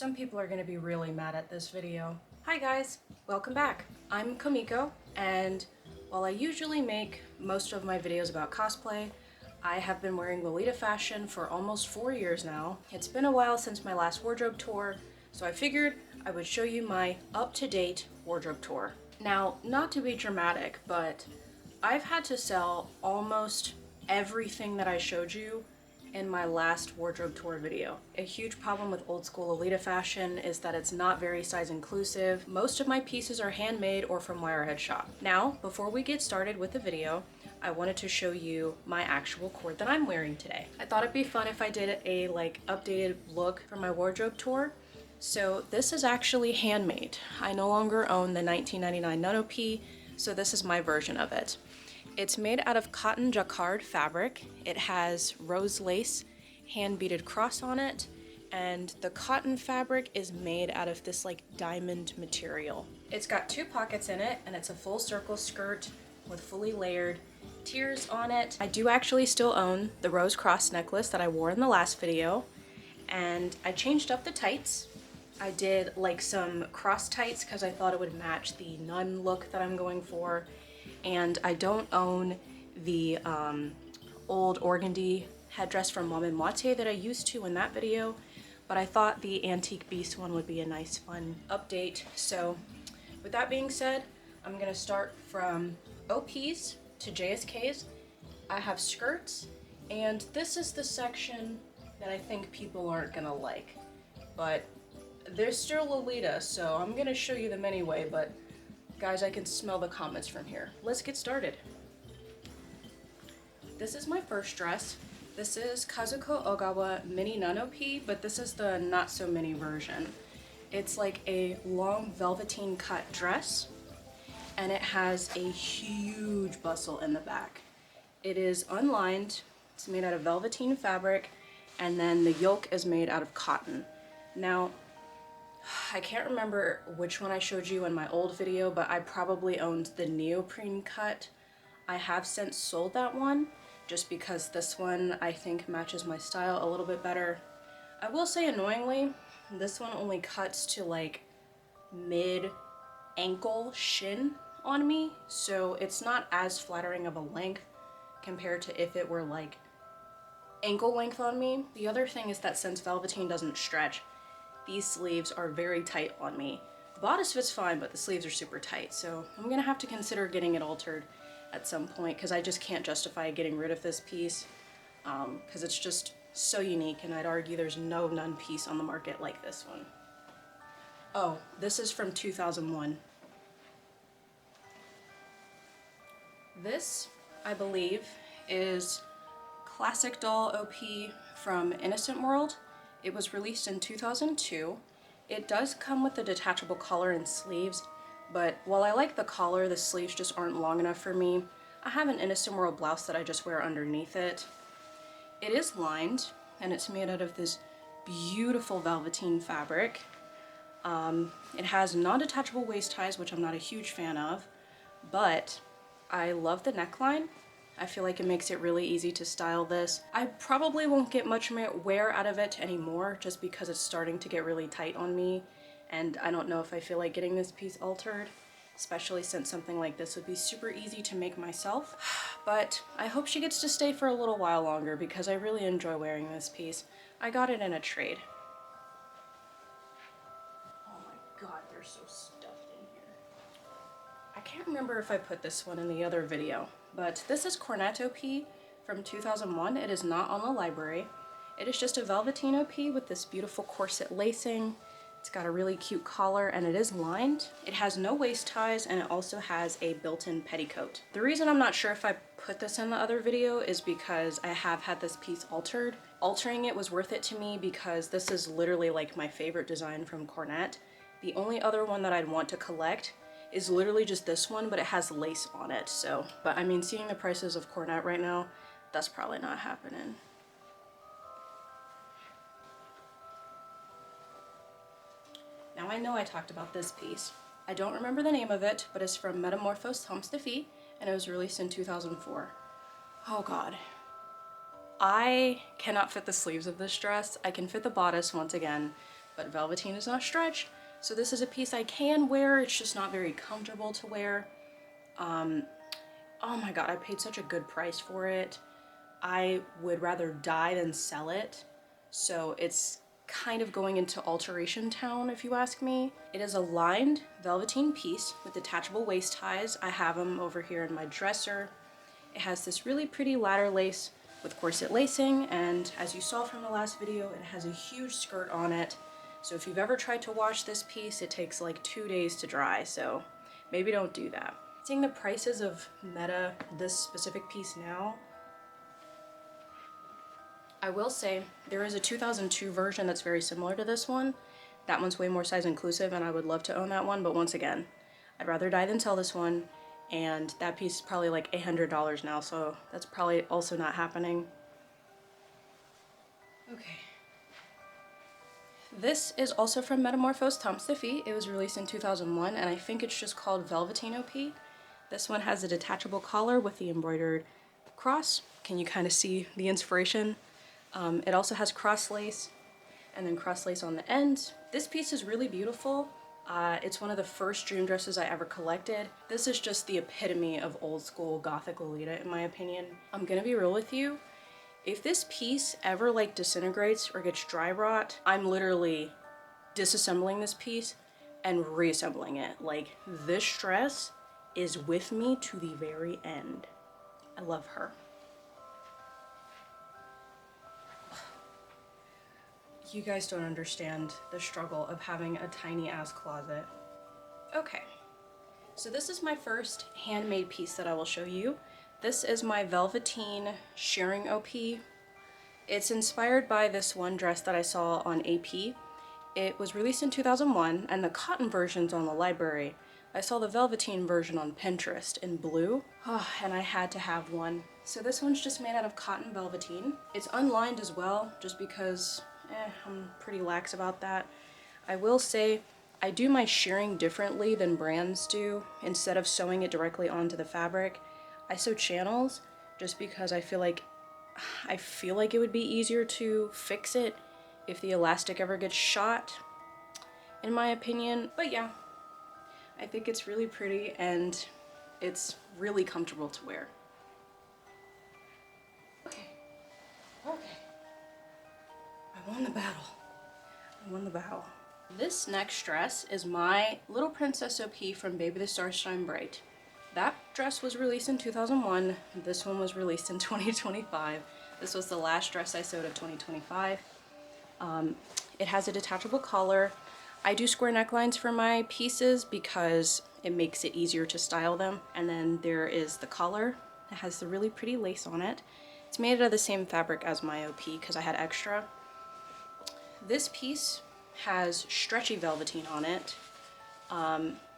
Some people are going to be really mad at this video. Hi guys, welcome back. I'm Komiko, and while I usually make most of my videos about cosplay, I have been wearing Lolita fashion for almost 4 years now. It's been a while since my last wardrobe tour, so I figured I would show you my up-to-date wardrobe tour. Now, not to be dramatic, but I've had to sell almost everything that I showed you in my last wardrobe tour video. A huge problem with old school Lolita fashion is that it's not very size inclusive. Most of my pieces are handmade or from Wirehead shop. Now, before we get started with the video, I wanted to show you my actual cord that I'm wearing today. I thought it'd be fun if I did a updated look for my wardrobe tour. So this is actually handmade. I no longer own the 1999 Nano P, so this is my version of it. It's made out of cotton jacquard fabric. It has rose lace hand beaded cross on it, and the cotton fabric is made out of this diamond material. It's got 2 pockets in it, and it's a full circle skirt with fully layered tiers on it. I do actually still own the rose cross necklace that I wore in the last video, and I changed up the tights. I did some cross tights because I thought it would match the nun look that I'm going for. And I don't own the old organdy headdress from Mom and Moitié that I used to in that video, but I thought the Antique Beast one would be a nice fun update. So with that being said, I'm gonna start from OPs to JSKs. I have skirts, and this is the section that I think people aren't gonna like, but they're still Lolita, so I'm gonna show you them anyway. But guys, I can smell the comments from here. Let's get started. This is my first dress. This is Kazuko Ogawa Mini Nano P, but this is the not so mini version. It's like a long velveteen cut dress, and it has a huge bustle in the back. It is unlined, it's made out of velveteen fabric, and then the yoke is made out of cotton. Now, I can't remember which one I showed you in my old video, but I probably owned the neoprene cut. I have since sold that one just because this one I think matches my style a little bit better. I will say, annoyingly, this one only cuts to mid ankle shin on me, so it's not as flattering of a length compared to if it were ankle length on me. The other thing is that since velveteen doesn't stretch, these sleeves are very tight on me. The bodice fits fine, but the sleeves are super tight, so I'm gonna have to consider getting it altered at some point because I just can't justify getting rid of this piece because it's just so unique, and I'd argue there's no nun piece on the market like this one. Oh, this is from 2001. This, I believe, is Classic Doll OP from Innocent World. It was released in 2002. It does come with a detachable collar and sleeves, but while I like the collar, the sleeves just aren't long enough for me. I have an Innocent World blouse that I just wear underneath it. It is lined, and it's made out of this beautiful velveteen fabric. It has non-detachable waist ties, which I'm not a huge fan of, but I love the neckline. I feel like it makes it really easy to style this. I probably won't get much wear out of it anymore just because it's starting to get really tight on me, and I don't know if I feel like getting this piece altered, especially since something like this would be super easy to make myself. But I hope she gets to stay for a little while longer because I really enjoy wearing this piece. I got it in a trade. Oh my god, they're so stuffed in here. I can't remember if I put this one in the other video, but this is Cornet OP from 2001. It is not on the library. It is just a velveteen OP with this beautiful corset lacing. It's got a really cute collar, and it is lined. It has no waist ties, and it also has a built-in petticoat. The reason I'm not sure if I put this in the other video is because I have had this piece altered. Altering it was worth it to me because this is literally my favorite design from Cornet. The only other one that I'd want to collect is literally just this one, but it has lace on it. So, but I mean, seeing the prices of Cornet right now, that's probably not happening. Now I know I talked about this piece. I don't remember the name of it, but it's from Metamorphose Temps de Fille, and it was released in 2004. Oh god. I cannot fit the sleeves of this dress. I can fit the bodice once again, but velveteen is not stretched. So this is a piece I can wear, it's just not very comfortable to wear. Oh my god, I paid such a good price for it. I would rather dye than sell it. So it's kind of going into alteration town, if you ask me. It is a lined velveteen piece with detachable waist ties. I have them over here in my dresser. It has this really pretty ladder lace with corset lacing, and as you saw from the last video, it has a huge skirt on it. So if you've ever tried to wash this piece, it takes like 2 days to dry, so maybe don't do that. Seeing the prices of Meta, this specific piece now, I will say there is a 2002 version that's very similar to this one. That one's way more size inclusive and I would love to own that one, but once again, I'd rather dye than sell this one, and that piece is probably like $800 now, so that's probably also not happening. Okay. This is also from Metamorphose Tom Stiffy. It was released in 2001 and I think it's just called Velveteen OP. This one has a detachable collar with the embroidered cross. Can you kind of see the inspiration? It also has cross lace and then cross lace on the end. This piece is really beautiful. It's one of the first dream dresses I ever collected. This is just the epitome of old school gothic Lolita in my opinion. I'm gonna be real with you. If this piece ever like disintegrates or gets dry rot, I'm literally disassembling this piece and reassembling it. Like, this dress is with me to the very end. I love her. You guys don't understand the struggle of having a tiny ass closet. Okay, so this is my first handmade piece that I will show you. This is my Velveteen Shearing OP. It's inspired by this one dress that I saw on AP. It was released in 2001 and the cotton version's on the library. I saw the Velveteen version on Pinterest in blue, and I had to have one. So this one's just made out of cotton velveteen. It's unlined as well, just because I'm pretty lax about that. I will say I do my shearing differently than brands do. Instead of sewing it directly onto the fabric, I sew channels just because I feel like it would be easier to fix it if the elastic ever gets shot, in my opinion. But yeah, I think it's really pretty and it's really comfortable to wear. Okay. I won the battle. I won the battle. This next dress is my Little Princess OP from Baby the Stars Shine Bright. That dress was released in 2001. This one was released in 2025. This was the last dress I sewed of 2025. It has a detachable collar. I do square necklines for my pieces because it makes it easier to style them. And then there is the collar. It has the really pretty lace on it. It's made out of the same fabric as my OP because I had extra. This piece has stretchy velveteen on it.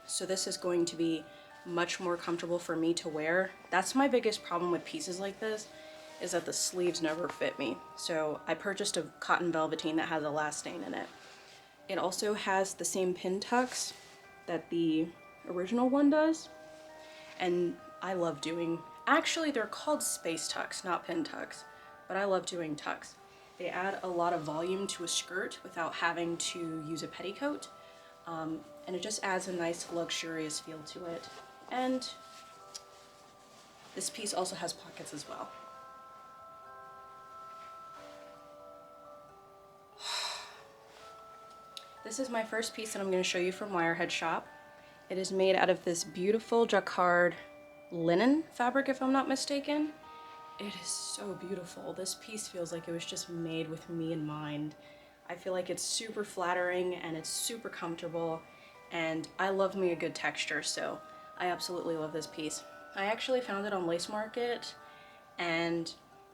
So this is going to be much more comfortable for me to wear. That's my biggest problem with pieces like this, is that the sleeves never fit me. So I purchased a cotton velveteen that has a elastane in it. It also has the same pin tucks that the original one does. And I love doing, actually they're called space tucks, not pin tucks, but I love doing tucks. They add a lot of volume to a skirt without having to use a petticoat. And it just adds a nice luxurious feel to it. And this piece also has pockets as well. This is my first piece that I'm going to show you from Wirehead Shop. It is made out of this beautiful jacquard linen fabric, if I'm not mistaken. It is so beautiful. This piece feels like it was just made with me in mind. I feel like it's super flattering and it's super comfortable, and I love me a good texture, so I absolutely love this piece. I actually found it on Lace Market, and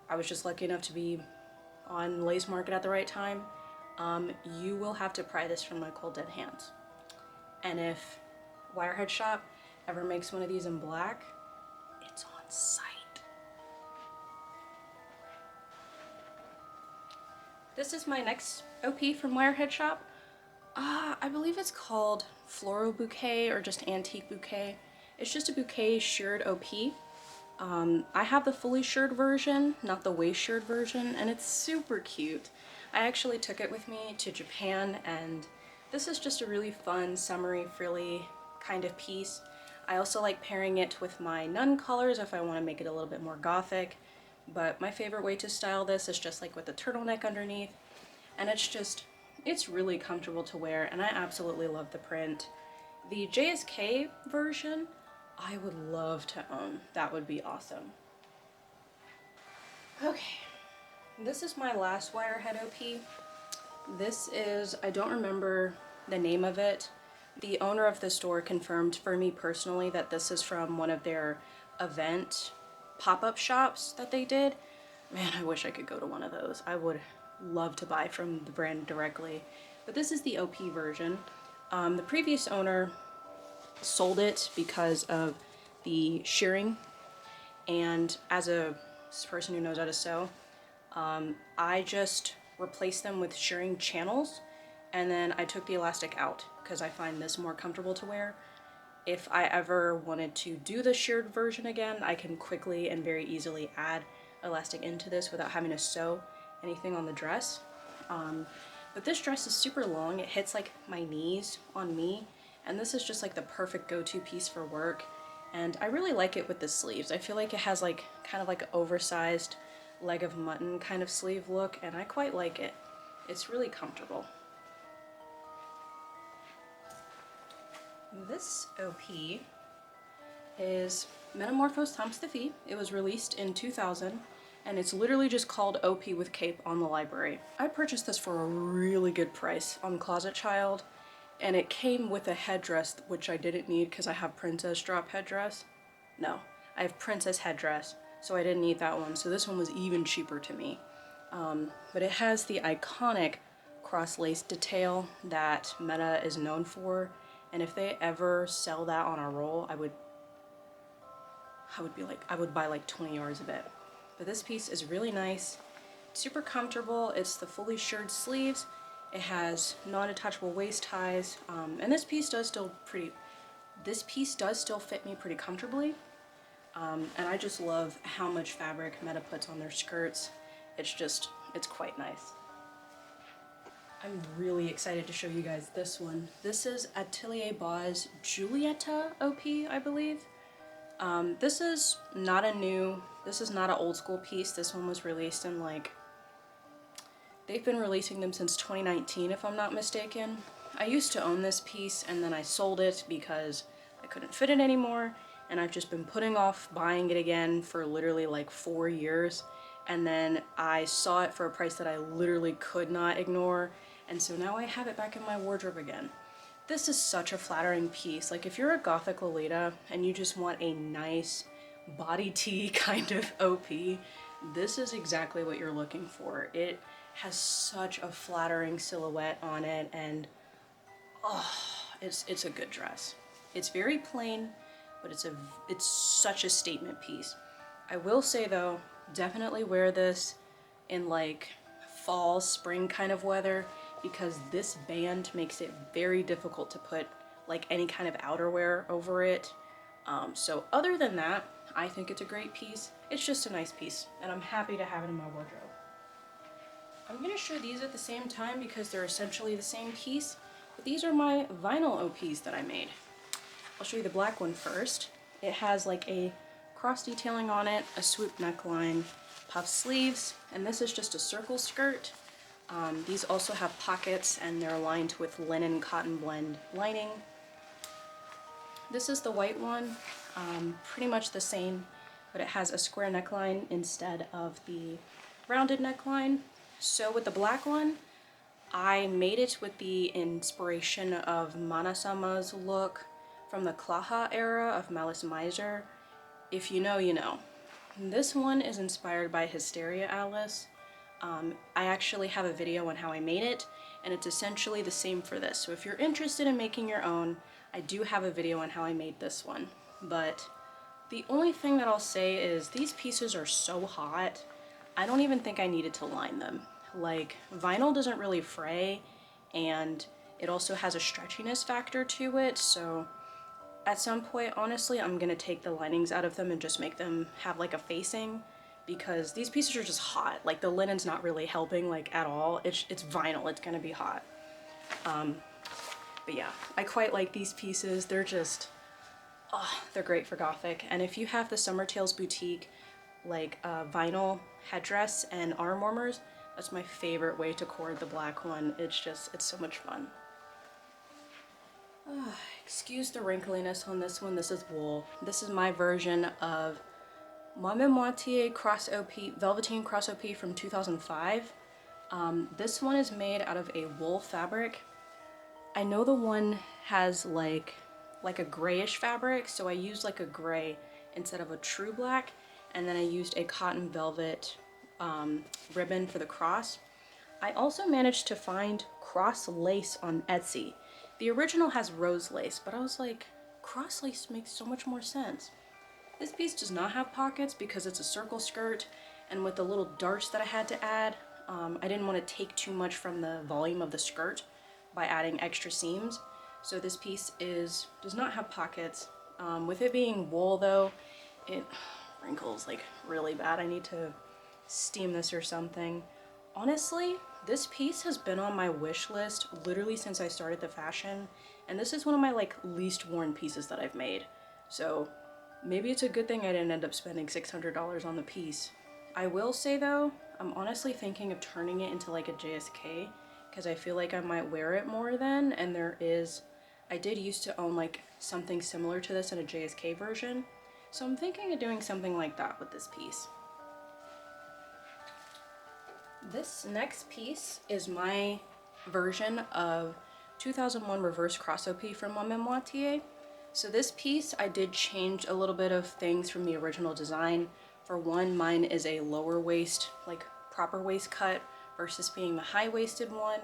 I was just lucky enough to be on Lace Market at the right time. You will have to pry this from my cold dead hands. And if Wirehead Shop ever makes one of these in black, it's on site. This is my next OP from Wirehead Shop. I believe it's called Floral Bouquet or just Antique Bouquet. It's just a bouquet shirred OP. I have the fully shirred version, not the waist shirred version, and it's super cute. I actually took it with me to Japan, and this is just a really fun, summery, frilly kind of piece. I also like pairing it with my nun colors if I want to make it a little bit more gothic, but my favorite way to style this is just like with the turtleneck underneath, and it's really comfortable to wear, and I absolutely love the print. The JSK version, I would love to own. That would be awesome. Okay, this is my last wirehead OP. This is, I don't remember the name of it. The owner of the store confirmed for me personally that this is from one of their event pop-up shops that they did. Man, I wish I could go to one of those. I would love to buy from the brand directly. But this is the OP version. The previous owner sold it because of the shearing, and as a person who knows how to sew, I just replaced them with shearing channels, and then I took the elastic out because I find this more comfortable to wear. If I ever wanted to do the sheared version again, I can quickly and very easily add elastic into this without having to sew anything on the dress. But this dress is super long. It hits like my knees on me, and this is just like the perfect go-to piece for work. And I really like it with the sleeves. I feel like it has like kind of like an oversized leg of mutton kind of sleeve look, and I quite like it. It's really comfortable. This OP is Metamorphose Temps de Fille. It was released in 2000, and it's literally just called OP with cape on the library. I purchased this for a really good price on Closet Child, and it came with a headdress, which I didn't need because I have princess drop headdress. No, I have princess headdress, so I didn't need that one, so this one was even cheaper to me. But it has the iconic cross lace detail that Meta is known for, and if they ever sell that on a roll, I would buy like 20 yards of it. But this piece is really nice, super comfortable. It's the fully shirred sleeves. It has non-detachable waist ties, and this piece does still fit me pretty comfortably. And I just love how much fabric Meta puts on their skirts. It's quite nice. I'm really excited to show you guys this one. This is Atelier Bau's Giulietta OP, I believe. This is not an old school piece. This one was released in they've been releasing them since 2019 if I'm not mistaken. I used to own this piece and then I sold it because I couldn't fit it anymore, and I've just been putting off buying it again for literally like 4 years, and then I saw it for a price that I literally could not ignore, and so now I have it back in my wardrobe again. This is such a flattering piece. Like, if you're a gothic Lolita and you just want a nice body tee kind of OP, this is exactly what you're looking for. It has such a flattering silhouette on it, and oh, it's a good dress. It's very plain, but it's such a statement piece. I will say though, definitely wear this in like fall, spring kind of weather, because this band makes it very difficult to put like any kind of outerwear over it. So other than that, I think it's a great piece. It's just a nice piece, and I'm happy to have it in my wardrobe. I'm going to show these at the same time because they're essentially the same piece, but these are my vinyl OPs that I made. I'll show you the black one first. It has like a cross detailing on it, a swoop neckline, puff sleeves, and this is just a circle skirt. These also have pockets, and they're lined with linen cotton blend lining. This is the white one, pretty much the same, but it has a square neckline instead of the rounded neckline. So with the black one, I made it with the inspiration of Mana-sama's look from the Klaha era of Malice Miser. If you know, you know. This one is inspired by Hysteria Alice. I actually have a video on how I made it, and it's essentially the same for this. So if you're interested in making your own, I do have a video on how I made this one. But the only thing that I'll say is these pieces are so hot, I don't even think I needed to line them. Like, vinyl doesn't really fray, and it also has a stretchiness factor to it, so at some point, honestly, I'm gonna take the linings out of them and just make them have like a facing, because these pieces are just hot. Like the linen's not really helping like at all. It's vinyl, it's gonna be hot. But yeah, I quite like these pieces. They're just, oh, they're great for gothic. And if you have the Summer Tales Boutique like vinyl headdress and arm warmers, that's my favorite way to cord the black one. It's so much fun. Excuse the wrinkliness on this one. This is wool. This is my version of Maman Moitié Cross OP, Velveteen Cross OP from 2005. This one is made out of a wool fabric. I know the one has like a grayish fabric, so I used like a gray instead of a true black, and then I used a cotton velvet ribbon for the cross. I also managed to find cross lace on Etsy. The original has rose lace, but I was like, cross lace makes so much more sense. This piece does not have pockets because it's a circle skirt, and with the little darts that I had to add, I didn't want to take too much from the volume of the skirt by adding extra seams. So this piece does not have pockets. With it being wool though, it wrinkles like really bad. I need to steam this or something. Honestly, this piece has been on my wish list literally since I started the fashion, and this is one of my like least worn pieces that I've made. So maybe it's a good thing I didn't end up spending $600 on the piece. I will say though, I'm honestly thinking of turning it into like a JSK because I feel like I might wear it more then, and I did used to own like something similar to this in a JSK version. So I'm thinking of doing something like that with this piece. This next piece is my version of 2001 Reverse Cross OP from Maman Moitié. So this piece, I did change a little bit of things from the original design. For one, mine is a lower waist, like proper waist cut versus being the high-waisted one.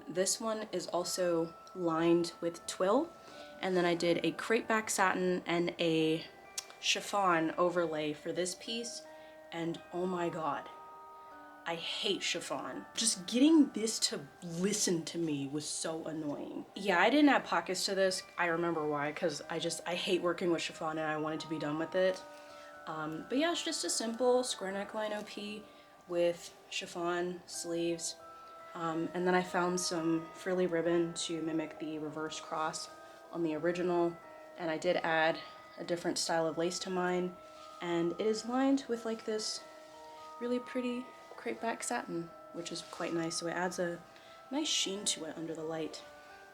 This one is also lined with twill, and then I did a crepe back satin and a chiffon overlay for this piece, and oh my god, I hate chiffon. Just getting this to listen to me was so annoying. Yeah, I didn't add pockets to this. I remember why, because I hate working with chiffon and I wanted to be done with it. But yeah, it's just a simple square neckline OP with chiffon sleeves. And then I found some frilly ribbon to mimic the reverse cross on the original, and I did add a different style of lace to mine, and it is lined with like this really pretty crepe back satin, which is quite nice, so it adds a nice sheen to it under the light.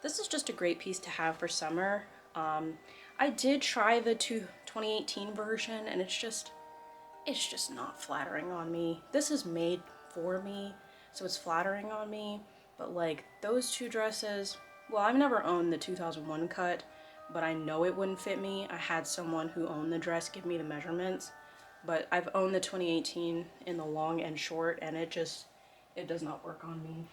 This is just a great piece to have for summer. I did try the 2018 version, and it's just not flattering on me. This is made for me, so it's flattering on me, but like those two dresses, well, I've never owned the 2001 cut, but I know it wouldn't fit me. I had someone who owned the dress give me the measurements, but I've owned the 2018 in the long and short, and it does not work on me.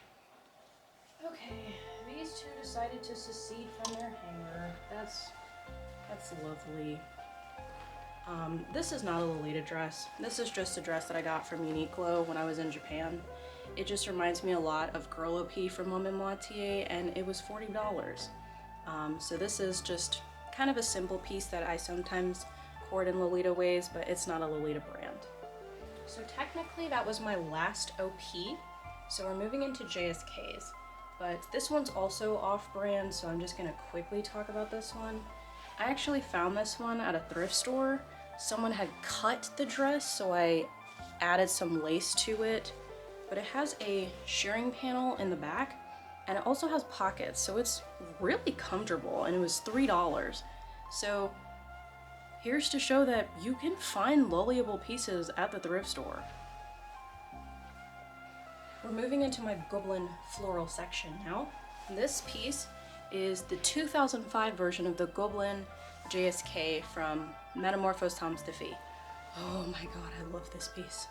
Okay, these two decided to secede from their hanger. That's lovely. This is not a Lolita dress. This is just a dress that I got from Uniqlo when I was in Japan. It just reminds me a lot of Girl OP from Maman Moitié, and it was $40. So this is just kind of a simple piece that I sometimes cord in Lolita ways, but it's not a Lolita brand. So technically that was my last OP, so we're moving into JSKs. But this one's also off-brand, so I'm just gonna quickly talk about this one. I actually found this one at a thrift store. Someone had cut the dress, so I added some lace to it, but it has a shearing panel in the back, and it also has pockets, so it's really comfortable, and it was $3. So here's to show that you can find lollyable pieces at the thrift store. We're moving into my Goblin floral section now. This piece is the 2005 version of the Goblin JSK from Metamorphose Tom's Defeat. Oh my god, I love this piece.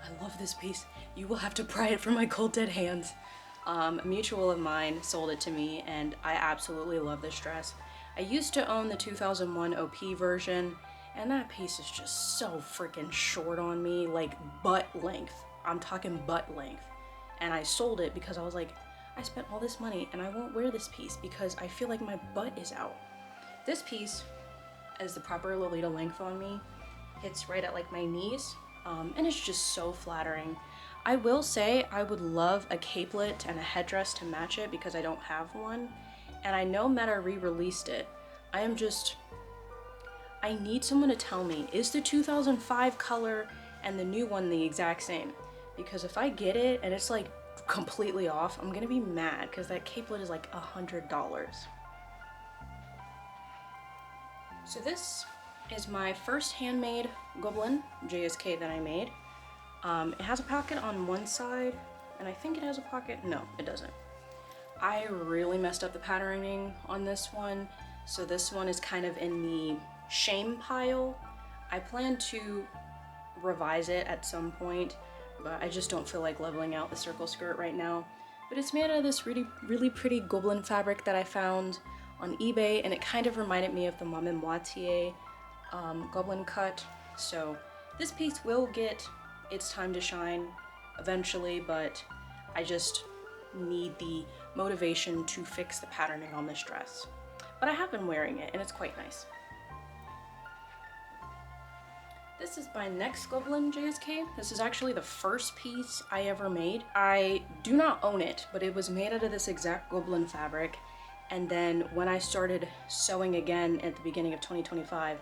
I love this piece. You will have to pry it from my cold dead hands. A mutual of mine sold it to me, and I absolutely love this dress. I used to own the 2001 OP version, and that piece is just so freaking short on me, like butt length. I'm talking butt length. And I sold it because I was like, I spent all this money and I won't wear this piece because I feel like my butt is out. This piece, as the proper Lolita length on me, hits right at like my knees, and it's just so flattering. I will say I would love a capelet and a headdress to match it because I don't have one, and I know Meta re-released it. I need someone to tell me, is the 2005 color and the new one the exact same? Because if I get it and it's like completely off, I'm gonna be mad because that capelet is like $100. So this is my first handmade Goblin JSK that I made. It has a pocket on one side, and I think it has a pocket. No, it doesn't. I really messed up the patterning on this one, so this one is kind of in the shame pile. I plan to revise it at some point, but I just don't feel like leveling out the circle skirt right now. But it's made out of this really pretty Goblin fabric that I found on eBay, and it kind of reminded me of the Maman Moitié Goblin cut. So this piece will get its time to shine eventually, but I just need the motivation to fix the patterning on this dress. But I have been wearing it and it's quite nice. This is my next Goblin JSK. This is actually the first piece I ever made. I do not own it, but it was made out of this exact Goblin fabric. And then when I started sewing again at the beginning of 2025,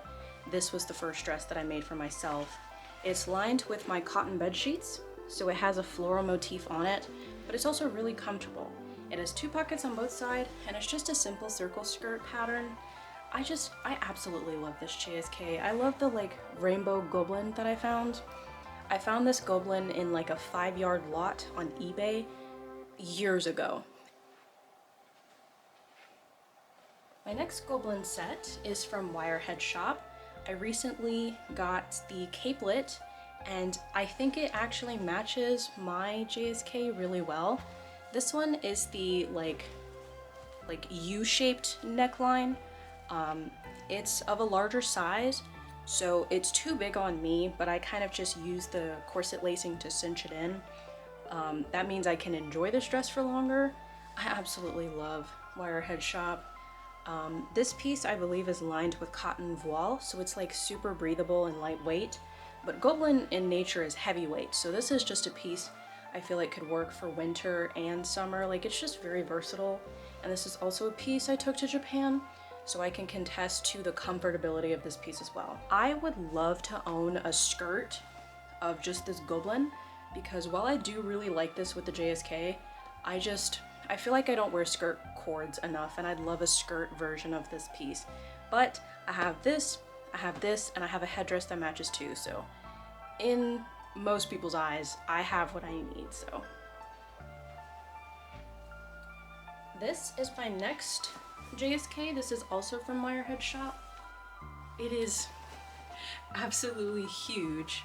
this was the first dress that I made for myself. It's lined with my cotton bed sheets, so it has a floral motif on it, but it's also really comfortable. It has 2 pockets on both sides, and it's just a simple circle skirt pattern. I absolutely love this JSK. I love the like rainbow Goblin that I found. I found this Goblin in like a 5-yard lot on eBay years ago. My next Goblin set is from Wirehead Shop. I recently got the capelet, and I think it actually matches my JSK really well. This one is the like U-shaped neckline. It's of a larger size, so it's too big on me, but I kind of just use the corset lacing to cinch it in. That means I can enjoy this dress for longer. I absolutely love Wirehead Shop. This piece I believe is lined with cotton voile, so it's like super breathable and lightweight, but Goblin in nature is heavyweight, so this is just a piece I feel like could work for winter and summer. Like, it's just very versatile, and this is also a piece I took to Japan, so I can contest to the comfortability of this piece as well. I would love to own a skirt of just this Goblin, because while I do really like this with the JSK, I feel like I don't wear skirt cords enough, and I'd love a skirt version of this piece. But I have this, and I have a headdress that matches too, so in most people's eyes, I have what I need, so. This is my next JSK. This is also from Wirehead Shop. It is absolutely huge.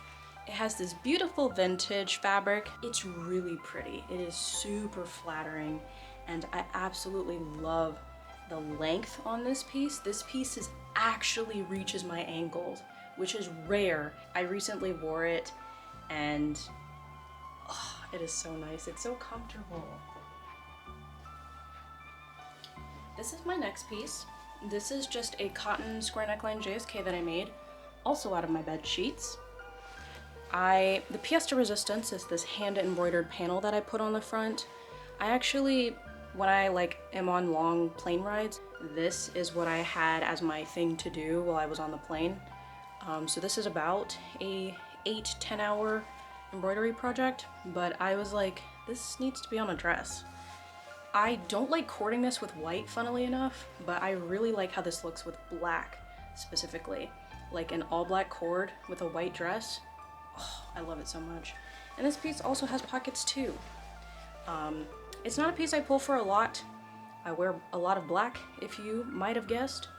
It has this beautiful vintage fabric. It's really pretty. It is super flattering, and I absolutely love the length on this piece. This piece actually reaches my ankles, which is rare. I recently wore it, and oh, it is so nice. It's so comfortable. This is my next piece. This is just a cotton square neckline JSK that I made, also out of my bed sheets. The pièce de resistance is this hand embroidered panel that I put on the front. I actually, when I am on long plane rides, this is what I had as my thing to do while I was on the plane. So this is about a 8-10 hour embroidery project, but I was like, this needs to be on a dress. I don't like cording this with white, funnily enough, but I really like how this looks with black specifically. Like an all black cord with a white dress. Oh, I love it so much. And this piece also has pockets too. It's not a piece I pull for a lot. I wear a lot of black, if you might have guessed.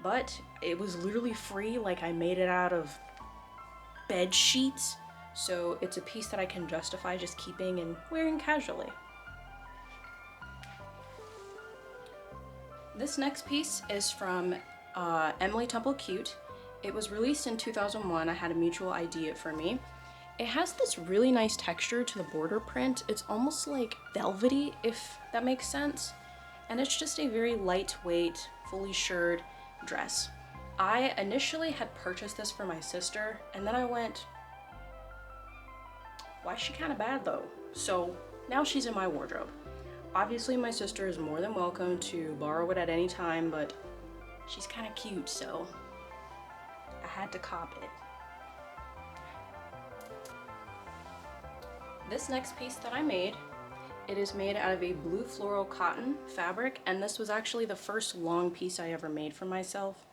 But it was literally free, like I made it out of bed sheets. So it's a piece that I can justify just keeping and wearing casually. This next piece is from Emily Temple Cute. It was released in 2001. I had a mutual ID it for me. It has this really nice texture to the border print. It's almost like velvety, if that makes sense. And it's just a very lightweight, fully shirred dress. I initially had purchased this for my sister, and then I went, why is she kind of bad though? So now she's in my wardrobe. Obviously my sister is more than welcome to borrow it at any time, but she's kind of cute, so I had to cop it. This next piece that I made, it is made out of a blue floral cotton fabric, and this was actually the first long piece I ever made for myself.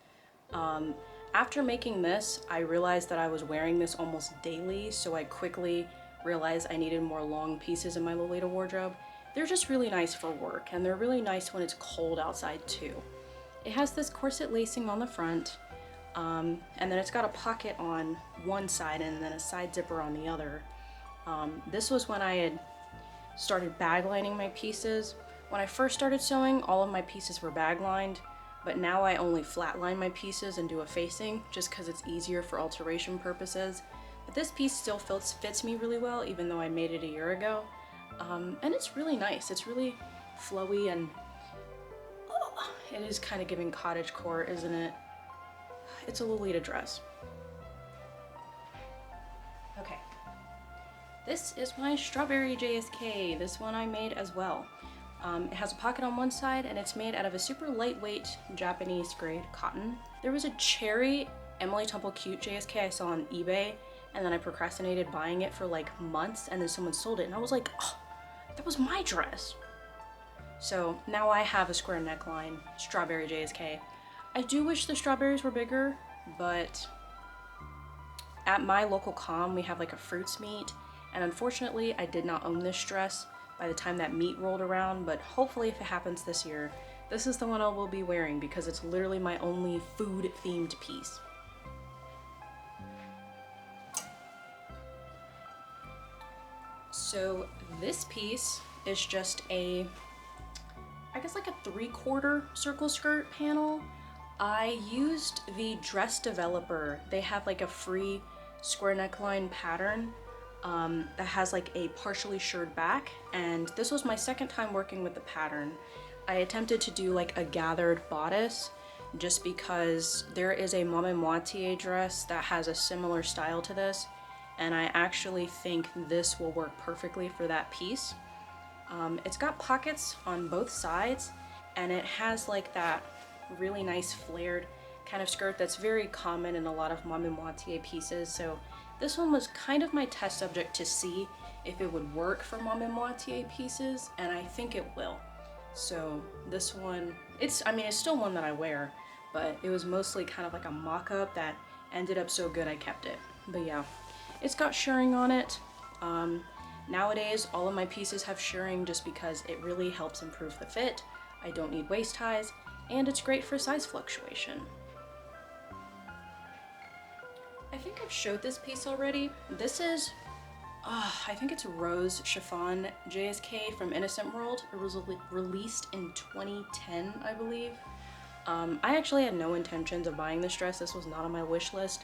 After making this, I realized that I was wearing this almost daily, so I quickly realized I needed more long pieces in my Lolita wardrobe. They're just really nice for work, and they're really nice when it's cold outside too. It has this corset lacing on the front, and then it's got a pocket on one side and then a side zipper on the other. This was when I had started bag lining my pieces. When I first started sewing, all of my pieces were bag lined, but now I only flatline my pieces and do a facing just because it's easier for alteration purposes. But this piece still fits me really well, even though I made it a year ago. And it's really nice. It's really flowy, and it is kind of giving cottagecore, isn't it? It's a Lolita dress. Okay. This is my Strawberry JSK. This one I made as well. It has a pocket on one side, and it's made out of a super lightweight Japanese grade cotton. There was a cherry Emily Temple Cute JSK I saw on eBay, and then I procrastinated buying it for like months, and then someone sold it, and I was like, oh, that was my dress. So now I have a square neckline Strawberry JSK. I do wish the strawberries were bigger, but at my local comm we have like a fruits meet, and unfortunately I did not own this dress by the time that meet rolled around, but hopefully if it happens this year, this is the one I will be wearing because it's literally my only food themed piece. So this piece is just I guess like a 3/4 circle skirt panel. I used the Dress Developer. They have like a free square neckline pattern that has like a partially shirred back, and this was my second time working with the pattern. I attempted to do like a gathered bodice just because there is a Maman Moitié dress that has a similar style to this, and I actually think this will work perfectly for that piece. It's got pockets on both sides, and it has like that really nice flared kind of skirt that's very common in a lot of Maman Moitié pieces, so this one was kind of my test subject to see if it would work for Maman Moitié pieces, and I think it will. So this one, it's still one that I wear, but it was mostly kind of like a mock-up that ended up so good I kept it. But yeah, it's got shirring on it. Nowadays, all of my pieces have shirring just because it really helps improve the fit. I don't need waist ties, and it's great for size fluctuation. I think I've showed this piece already. This is, I think it's Rose Chiffon JSK from Innocent World. It was released in 2010, I believe. I actually had no intentions of buying this dress. This was not on my wish list.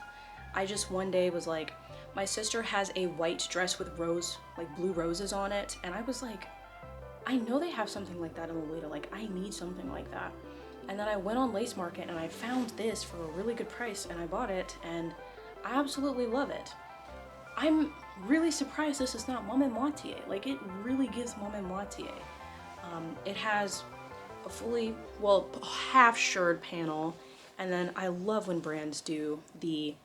I just one day was like, my sister has a white dress with blue roses on it, and I was like, I know they have something like that in Lolita, like I need something like that. And then I went on Lace Market and I found this for a really good price, and I bought it, and I absolutely love it. I'm really surprised this is not Maman Moitié. Like, it really gives Maman Moitié. It has a half shirred panel, and then I love when brands do the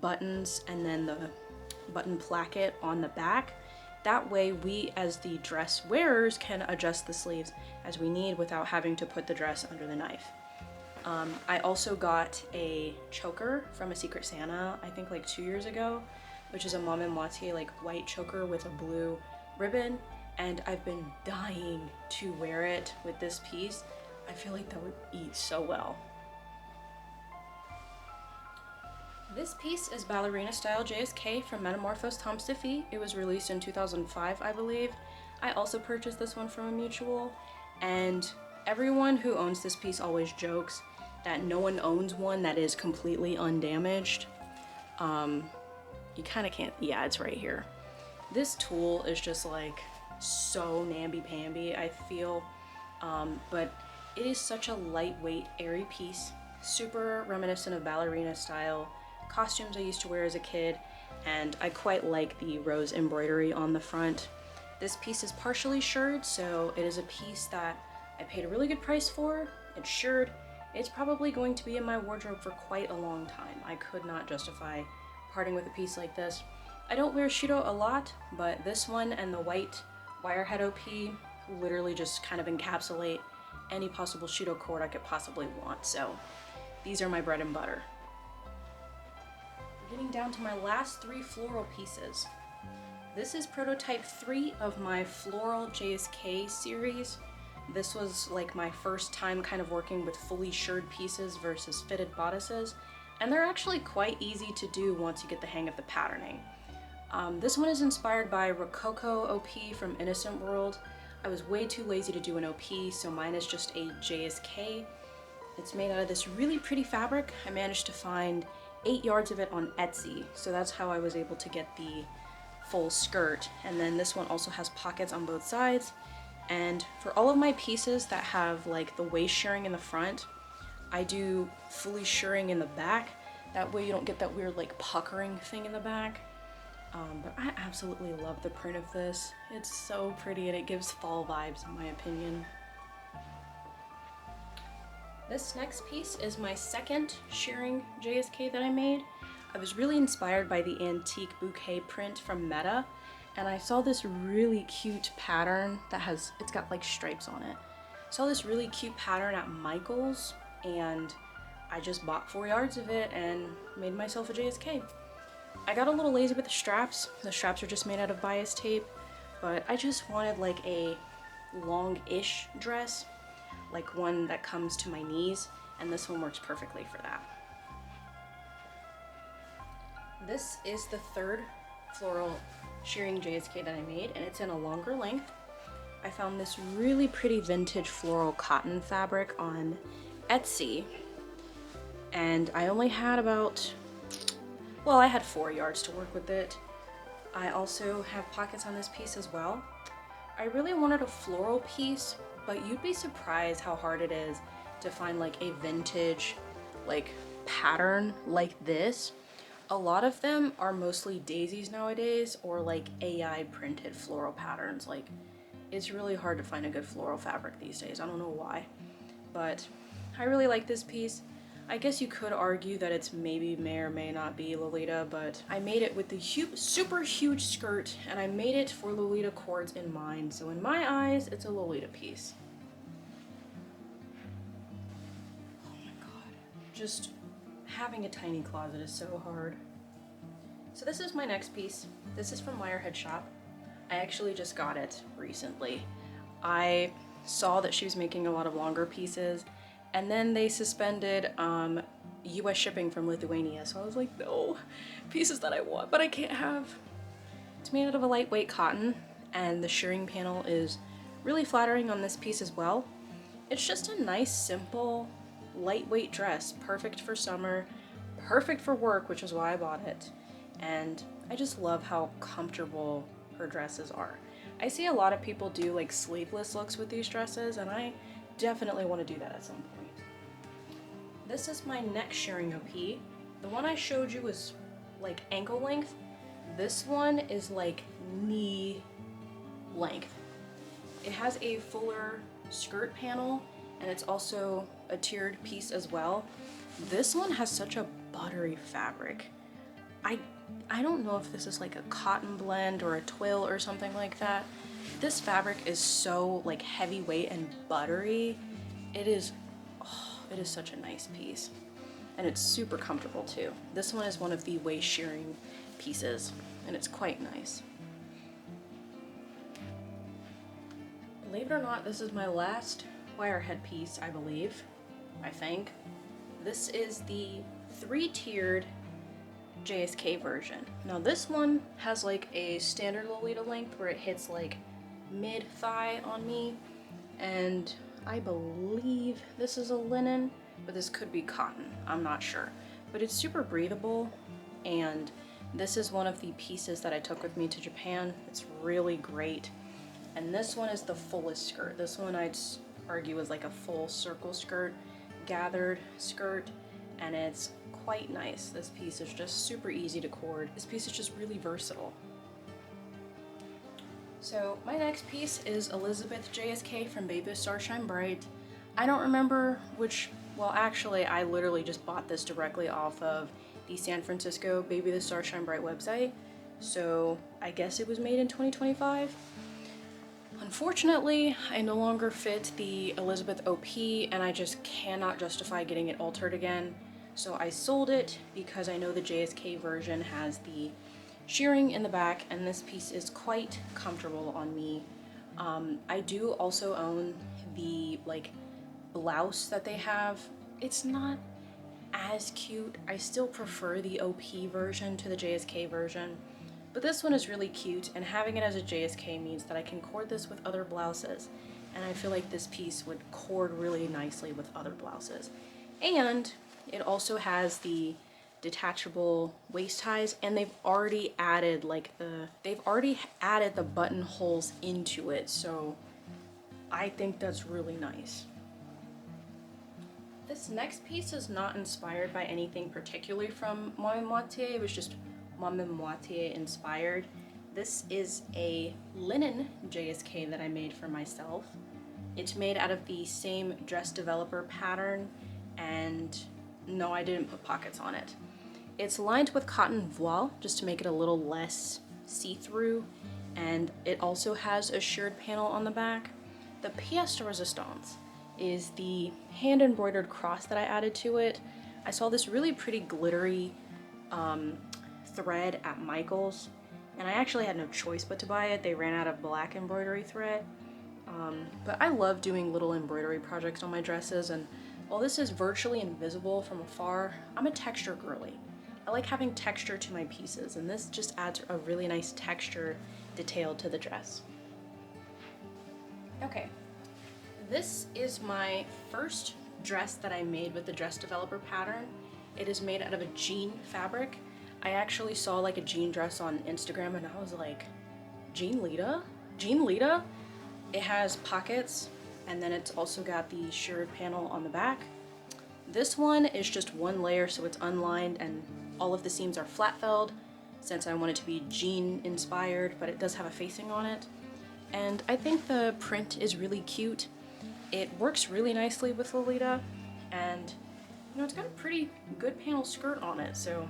buttons and then the button placket on the back. That way we as the dress wearers can adjust the sleeves as we need without having to put the dress under the knife. I also got a choker from a Secret Santa, I think like 2 years ago, which is a Maman Moitié like white choker with a blue ribbon, and I've been dying to wear it with this piece. I feel like that would eat so well. This piece is Ballerina Style JSK from Metamorphose Tom Stiffy. It was released in 2005, I believe. I also purchased this one from a mutual, and everyone who owns this piece always jokes that no one owns one that is completely undamaged. You kind of can't, yeah, it's right here. This tulle is just like so namby-pamby, I feel, but it is such a lightweight, airy piece, super reminiscent of ballerina style costumes I used to wear as a kid, and I quite like the rose embroidery on the front. This piece is partially shirred, so it is a piece that I paid a really good price for. It's shirred. It's probably going to be in my wardrobe for quite a long time. I could not justify parting with a piece like this. I don't wear Shudo a lot, but this one and the white wirehead OP literally just kind of encapsulate any possible Shudo cord I could possibly want, so these are my bread and butter. We're getting down to my last 3 floral pieces. This is prototype 3 of my Floral JSK series. This was like my first time kind of working with fully shirred pieces versus fitted bodices, and they're actually quite easy to do once you get the hang of the patterning. This one is inspired by Rococo OP from Innocent World. I was way too lazy to do an OP, so mine is just a JSK. It's made out of this really pretty fabric. I managed to find 8 yards of it on Etsy, so that's how I was able to get the full skirt. And then this one also has pockets on both sides. And for all of my pieces that have like the waist shirring in the front, I do fully shirring in the back. That way you don't get that weird like puckering thing in the back. But I absolutely love the print of this. It's so pretty and it gives fall vibes in my opinion. This next piece is my second shirring JSK that I made. I was really inspired by the antique bouquet print from Meta, and I saw this really cute pattern that it's got like stripes on it. I saw this really cute pattern at Michael's, and I just bought 4 yards of it and made myself a JSK. I got a little lazy with the straps. The straps are just made out of bias tape, but I just wanted like a long-ish dress, like one that comes to my knees, and this one works perfectly for that. This is the third floral shirring JSK that I made, and it's in a longer length. I found this really pretty vintage floral cotton fabric on Etsy, and I only had I had 4 yards to work with it. I also have pockets on this piece as well. I really wanted a floral piece, but you'd be surprised how hard it is to find like a vintage like pattern like this. A lot of them are mostly daisies nowadays, or like AI printed floral patterns. Like, it's really hard to find a good floral fabric these days. I don't know why, but I really like this piece. I guess you could argue that it's maybe may or may not be Lolita, but I made it with the super huge skirt, and I made it for Lolita cords in mind. So in my eyes, it's a Lolita piece. Oh my god. Just having a tiny closet is so hard. So this is my next piece. This is from Wirehead Shop. I actually just got it recently. I saw that she was making a lot of longer pieces, and then they suspended US shipping from Lithuania. So I was like, no, pieces that I want, but I can't have. It's made out of a lightweight cotton, and the shirring panel is really flattering on this piece as well. It's just a nice, simple, lightweight dress, perfect for summer, perfect for work, which is why I bought it. And I just love how comfortable her dresses are. I see a lot of people do like sleeveless looks with these dresses, and I definitely want to do that at some point. This is my next shirring OP. The one I showed you was like ankle length. This one is like knee length. It has a fuller skirt panel, and it's also a tiered piece as well. This one has such a buttery fabric. I don't know if this is like a cotton blend or a twill or something like that. This fabric is so like heavyweight and buttery. It is such a nice piece, and it's super comfortable too. This one is one of the waist shirring pieces, and it's quite nice. Believe it or not, this is my last wirehead piece, I believe. I think. This is the 3-tiered JSK version. Now this one has like a standard Lolita length where it hits like mid-thigh on me, and I believe this is a linen, but this could be cotton, I'm not sure. But it's super breathable, and this is one of the pieces that I took with me to Japan. It's really great. And this one is the fullest skirt. This one I'd argue is like a full circle skirt, gathered skirt, and it's quite nice. This piece is just super easy to cord. This piece is just really versatile. So my next piece is Elizabeth JSK from Baby the Star Shine Bright. I don't remember which, well actually I literally just bought this directly off of the San Francisco Baby the Star Shine Bright website. So I guess it was made in 2025. Unfortunately, I no longer fit the Elizabeth OP and I just cannot justify getting it altered again. So I sold it because I know the JSK version has the shearing in the back and this piece is quite comfortable on me. I do also own the like blouse that they have. It's not as cute. I still prefer the OP version to the JSK version. But this one is really cute, and having it as a JSK means that I can cord this with other blouses, and I feel like this piece would cord really nicely with other blouses. And it also has the detachable waist ties, and they've already added the buttonholes into it, so I think that's really nice. This next piece is not inspired by anything particularly from Mame Moitié, it was just Mame Moitié inspired. This is a linen JSK that I made for myself. It's made out of the same dress developer pattern, and no, I didn't put pockets on it. It's lined with cotton voile just to make it a little less see-through, and it also has a shirred panel on the back. The pièce de résistance is the hand embroidered cross that I added to it. I saw this really pretty glittery thread at Michael's, and I actually had no choice but to buy it. They ran out of black embroidery thread, but I love doing little embroidery projects on my dresses, and while this is virtually invisible from afar, I'm a texture girly. I like having texture to my pieces, and this just adds a really nice texture detail to the dress. Okay, this is my first dress that I made with the dress developer pattern. It is made out of a jean fabric. I actually saw like a jean dress on Instagram and I was like, Jean Lita? Jean Lita? It has pockets, and then it's also got the shirred panel on the back. This one is just one layer, so it's unlined and all of the seams are flat felled since I want it to be jean inspired, but it does have a facing on it. And I think the print is really cute. It works really nicely with Lolita, and you know, it's got a pretty good panel skirt on it, so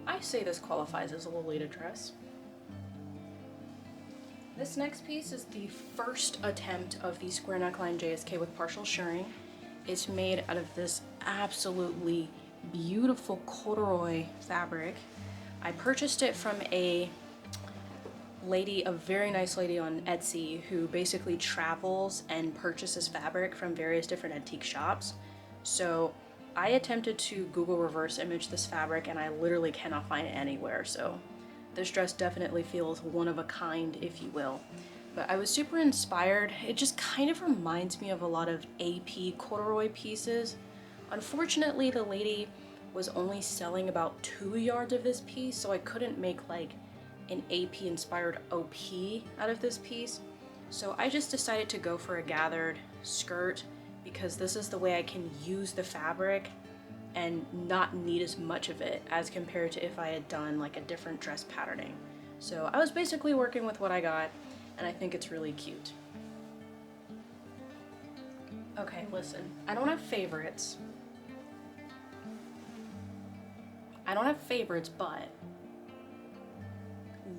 I say this qualifies as a Lolita dress. This next piece is the first attempt of the square neckline JSK with partial shirring. It's made out of this absolutely beautiful corduroy fabric. I purchased it from a very nice lady on Etsy who basically travels and purchases fabric from various different antique shops. So I attempted to Google reverse image this fabric and I literally cannot find it anywhere, so this dress definitely feels one of a kind, if you will. But I was super inspired. It just kind of reminds me of a lot of AP corduroy pieces. Unfortunately, the lady was only selling about 2 yards of this piece, so I couldn't make like an AP inspired OP out of this piece. So I just decided to go for a gathered skirt because this is the way I can use the fabric and not need as much of it as compared to if I had done like a different dress patterning. So I was basically working with what I got, and I think it's really cute. Okay, listen, I don't have favorites. But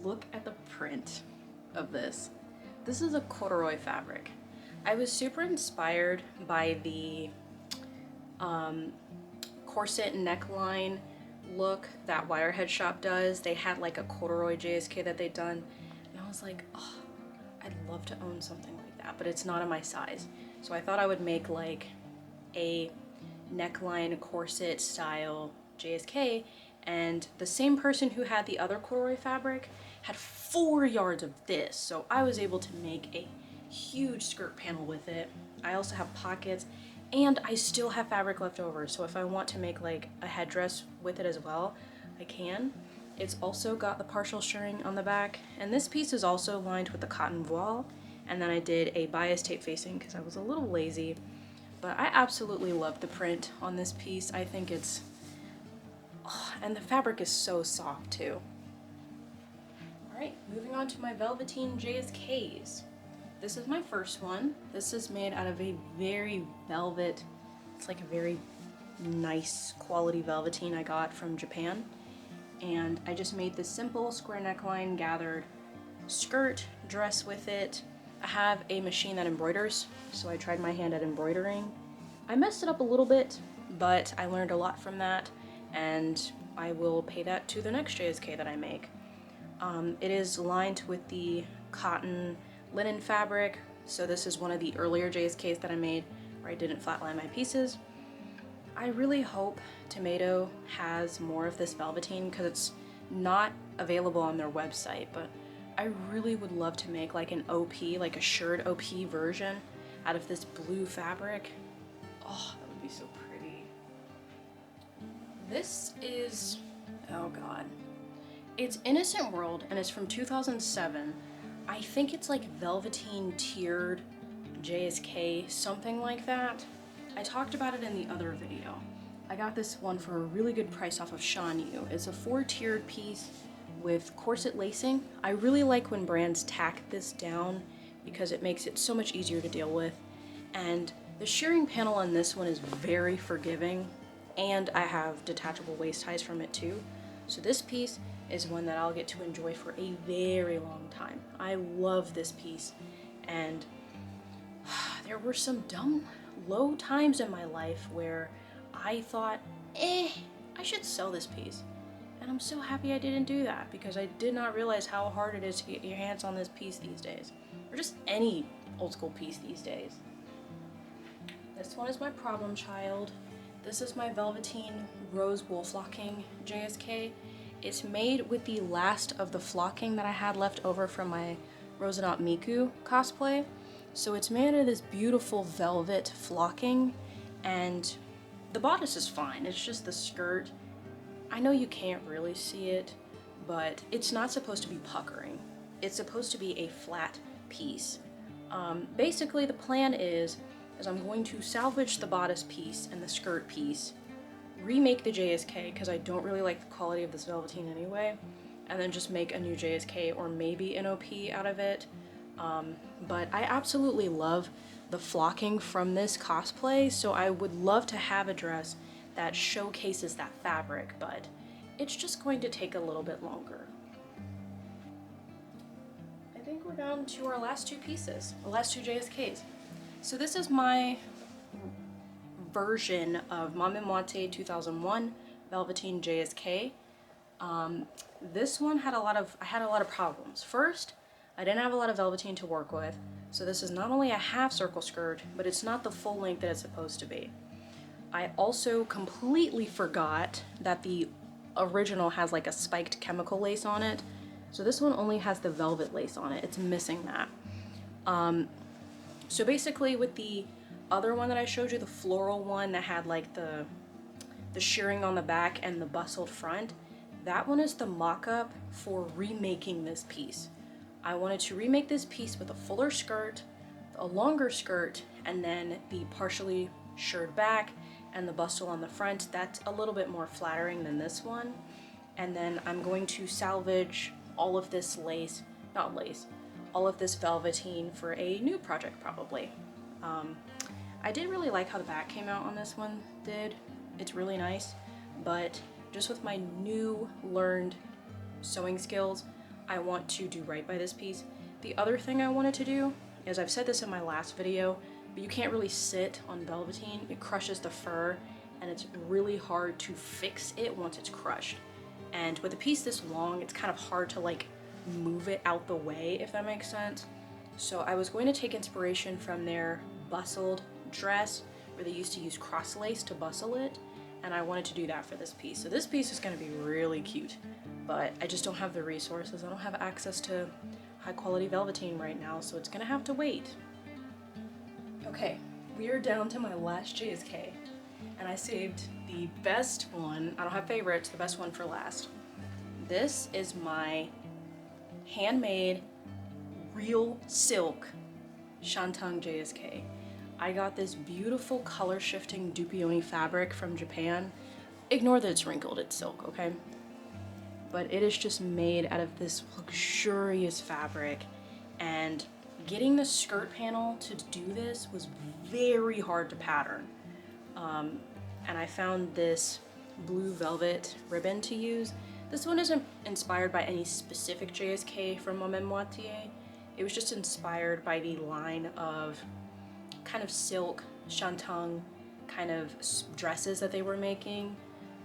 look at the print of this. This is a corduroy fabric. I was super inspired by the corset neckline look that Wirehead shop does. They had like a corduroy JSK that they'd done, and I was like, oh, I'd love to own something like that, but it's not in my size. So I thought I would make like a neckline corset style JSK, and the same person who had the other corduroy fabric had 4 yards of this, so I was able to make a huge skirt panel with it. I also have pockets, and I still have fabric left over, so if I want to make like a headdress with it as well, I can. It's also got the partial shirring on the back, and this piece is also lined with the cotton voile, and then I did a bias tape facing because I was a little lazy, but I absolutely love the print on this piece. I think it's Oh, and the fabric is so soft too. Alright, moving on to my Velveteen JSKs. This is my first one. This is made out of a very velvet, it's like a very nice quality velveteen I got from Japan. And I just made this simple square neckline gathered skirt dress with it. I have a machine that embroiders, so I tried my hand at embroidering. I messed it up a little bit, but I learned a lot from that, and I will pay that to the next JSK that I make. It is lined with the cotton linen fabric, so this is one of the earlier JSKs that I made where I didn't flatline my pieces. I really hope Tomato has more of this velveteen because it's not available on their website, but I really would love to make like an OP, like a shirred OP version out of this blue fabric. Oh, that would be so pretty. This is, oh god. It's Innocent World and it's from 2007. I think it's like velveteen tiered JSK, something like that. I talked about it in the other video. I got this one for a really good price off of Shanyu. It's a 4-tiered piece with corset lacing. I really like when brands tack this down because it makes it so much easier to deal with. And the shearing panel on this one is very forgiving, and I have detachable waist ties from it too. So this piece is one that I'll get to enjoy for a very long time. I love this piece, and there were some dumb low times in my life where I thought, I should sell this piece. And I'm so happy I didn't do that because I did not realize how hard it is to get your hands on this piece these days. Or just any old school piece these days. This one is my problem child. This is my Velveteen Rose Wool Flocking JSK. It's made with the last of the flocking that I had left over from my Rosanot Miku cosplay. So it's made of this beautiful velvet flocking, and the bodice is fine. It's just the skirt. I know you can't really see it, but it's not supposed to be puckering. It's supposed to be a flat piece. Basically the plan is I'm going to salvage the bodice piece and the skirt piece, remake the JSK because I don't really like the quality of this velveteen anyway, and then just make a new JSK or maybe an OP out of it. But I absolutely love the flocking from this cosplay, so I would love to have a dress that showcases that fabric, but it's just going to take a little bit longer. I think we're down to our last two pieces, the last two JSKs. So this is my version of Mame Moite 2001 Velveteen JSK. This one had I had a lot of problems. First, I didn't have a lot of velveteen to work with, so this is not only a half circle skirt, but it's not the full length that it's supposed to be. I also completely forgot that the original has like a spiked chemical lace on it, so this one only has the velvet lace on it. It's missing that. So basically with the other one that I showed you, the floral one that had like the shearing on the back and the bustled front, that one is the mock-up for remaking this piece. I wanted to remake this piece with a fuller skirt, a longer skirt, and then the partially shirred back and the bustle on the front. That's a little bit more flattering than this one. And then I'm going to salvage all of this lace, not lace, all of this velveteen for a new project probably. I did really like how the back came out on this one, It's really nice, but just with my new learned sewing skills, I want to do right by this piece. The other thing I wanted to do is, I've said this in my last video, but you can't really sit on velveteen. It crushes the fur and it's really hard to fix it once it's crushed. And with a piece this long, it's kind of hard to like move it out the way, if that makes sense. So I was going to take inspiration from their bustled dress where they used to use cross lace to bustle it, and I wanted to do that for this piece. So this piece is going to be really cute, but I just don't have the resources. I don't have access to high quality velveteen right now, so it's gonna have to wait. Okay, we are down to my last JSK, and I saved the best one. I don't have favorites, the best one for last. This is my handmade real silk Shantung JSK. I got this beautiful color shifting Dupioni fabric from Japan. Ignore that it's wrinkled, it's silk, okay? But it is just made out of this luxurious fabric, and getting the skirt panel to do this was very hard to pattern. And I found this blue velvet ribbon to use. This one isn't inspired by any specific JSK from Maman Moitié. It was just inspired by the line of kind of silk, shantung kind of dresses that they were making.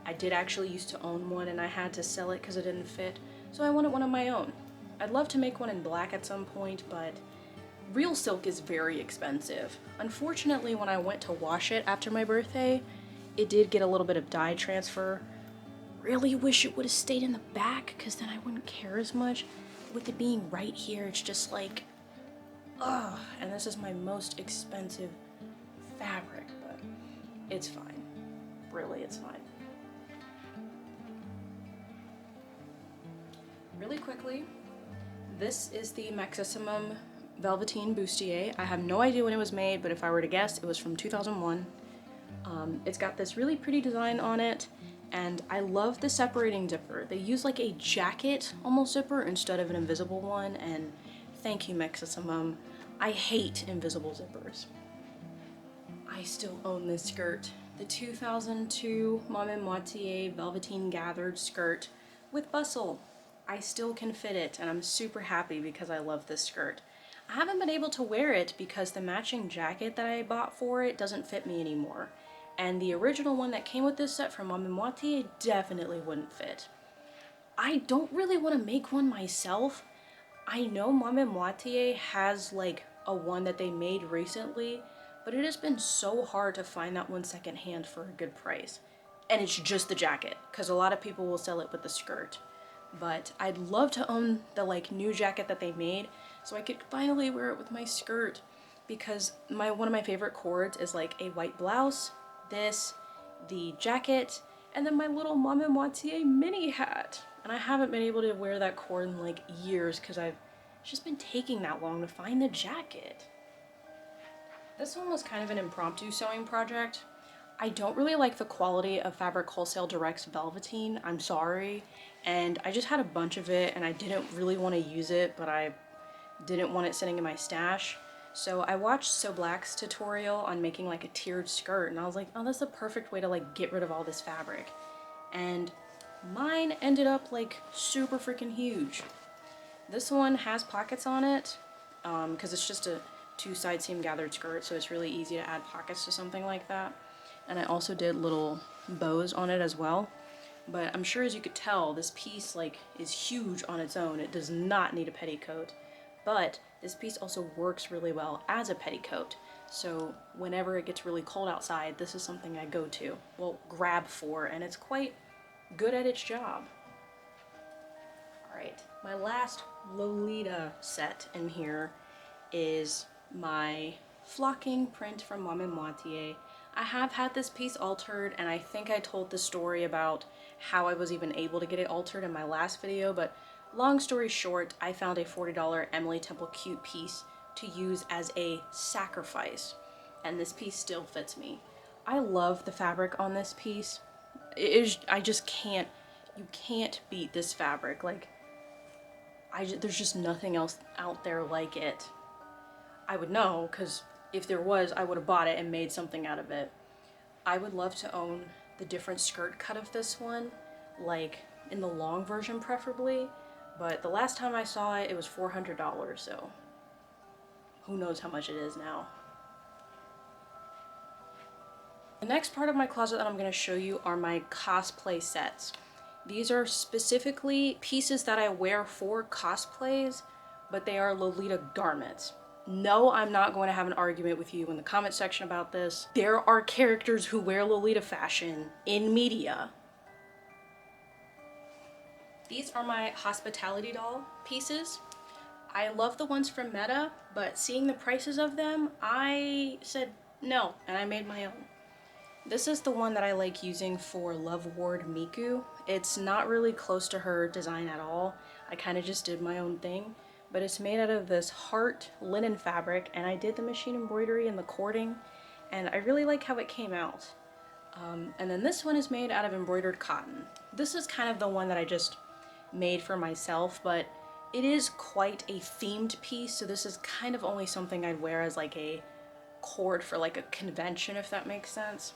I did actually used to own one and I had to sell it because it didn't fit, so I wanted one of my own. I'd love to make one in black at some point, but real silk is very expensive. Unfortunately, when I went to wash it after my birthday, it did get a little bit of dye transfer. Really wish it would have stayed in the back, because then I wouldn't care as much. With it being right here, it's just like, ugh. And this is my most expensive fabric, but it's fine. Really, it's fine. Really quickly, this is the Maximum Velveteen Bustier. I have no idea when it was made, but if I were to guess, it was from 2001. It's got this really pretty design on it, and I love the separating zipper. They use like a jacket almost zipper instead of an invisible one, and thank you, Maximum. I hate invisible zippers. I still own this skirt. The 2002 Maman Moitié Velveteen Gathered skirt with bustle. I still can fit it, and I'm super happy because I love this skirt. I haven't been able to wear it because the matching jacket that I bought for it doesn't fit me anymore. And the original one that came with this set from Maman Moitié definitely wouldn't fit. I don't really want to make one myself. I know Maman Moitié has like a one that they made recently, but it has been so hard to find that one secondhand for a good price. And it's just the jacket, because a lot of people will sell it with the skirt. But I'd love to own the like new jacket that they made so I could finally wear it with my skirt, because one of my favorite cords is like a white blouse, this, the jacket, and then my little Maman Moitié mini hat. And I haven't been able to wear that cord in like years because it's just been taking that long to find the jacket. This one was kind of an impromptu sewing project. I don't really like the quality of Fabric Wholesale Direct's velveteen, I'm sorry, and I just had a bunch of it and I didn't really want to use it, but I didn't want it sitting in my stash. So I watched So Black's tutorial on making like a tiered skirt, and I was like, oh, that's the perfect way to like get rid of all this fabric. And mine ended up like super freaking huge. This one has pockets on it, because it's just a 2 side seam gathered skirt, so it's really easy to add pockets to something like that. And I also did little bows on it as well. But I'm sure, as you could tell, this piece like is huge on its own. It does not need a petticoat. But this piece also works really well as a petticoat. So whenever it gets really cold outside, this is something I go to, well, grab for, and it's quite good at its job. Alright, my last Lolita set in here is my flocking print from Maman Moitié. I have had this piece altered, and I think I told the story about how I was even able to get it altered in my last video, but long story short, I found a $40 Emily Temple Cute piece to use as a sacrifice, and this piece still fits me. I love the fabric on this piece. I just can't, you can't beat this fabric. Like, there's just nothing else out there like it. I would know, because if there was, I would have bought it and made something out of it. I would love to own the different skirt cut of this one, like in the long version preferably, but the last time I saw it, it was $400, so who knows how much it is now. The next part of my closet that I'm going to show you are my cosplay sets. These are specifically pieces that I wear for cosplays, but they are Lolita garments. No, I'm not going to have an argument with you in the comment section about this. There are characters who wear Lolita fashion in media. These are my hospitality doll pieces. I love the ones from Meta, but seeing the prices of them, I said no, and I made my own. This is the one that I like using for Love Ward Miku. It's not really close to her design at all. I kind of just did my own thing. But it's made out of this heart linen fabric, and I did the machine embroidery and the cording, and I really like how it came out. And then this one is made out of embroidered cotton. This is kind of the one that I just made for myself, but it is quite a themed piece, so this is kind of only something I'd wear as like a cord for like a convention, if that makes sense.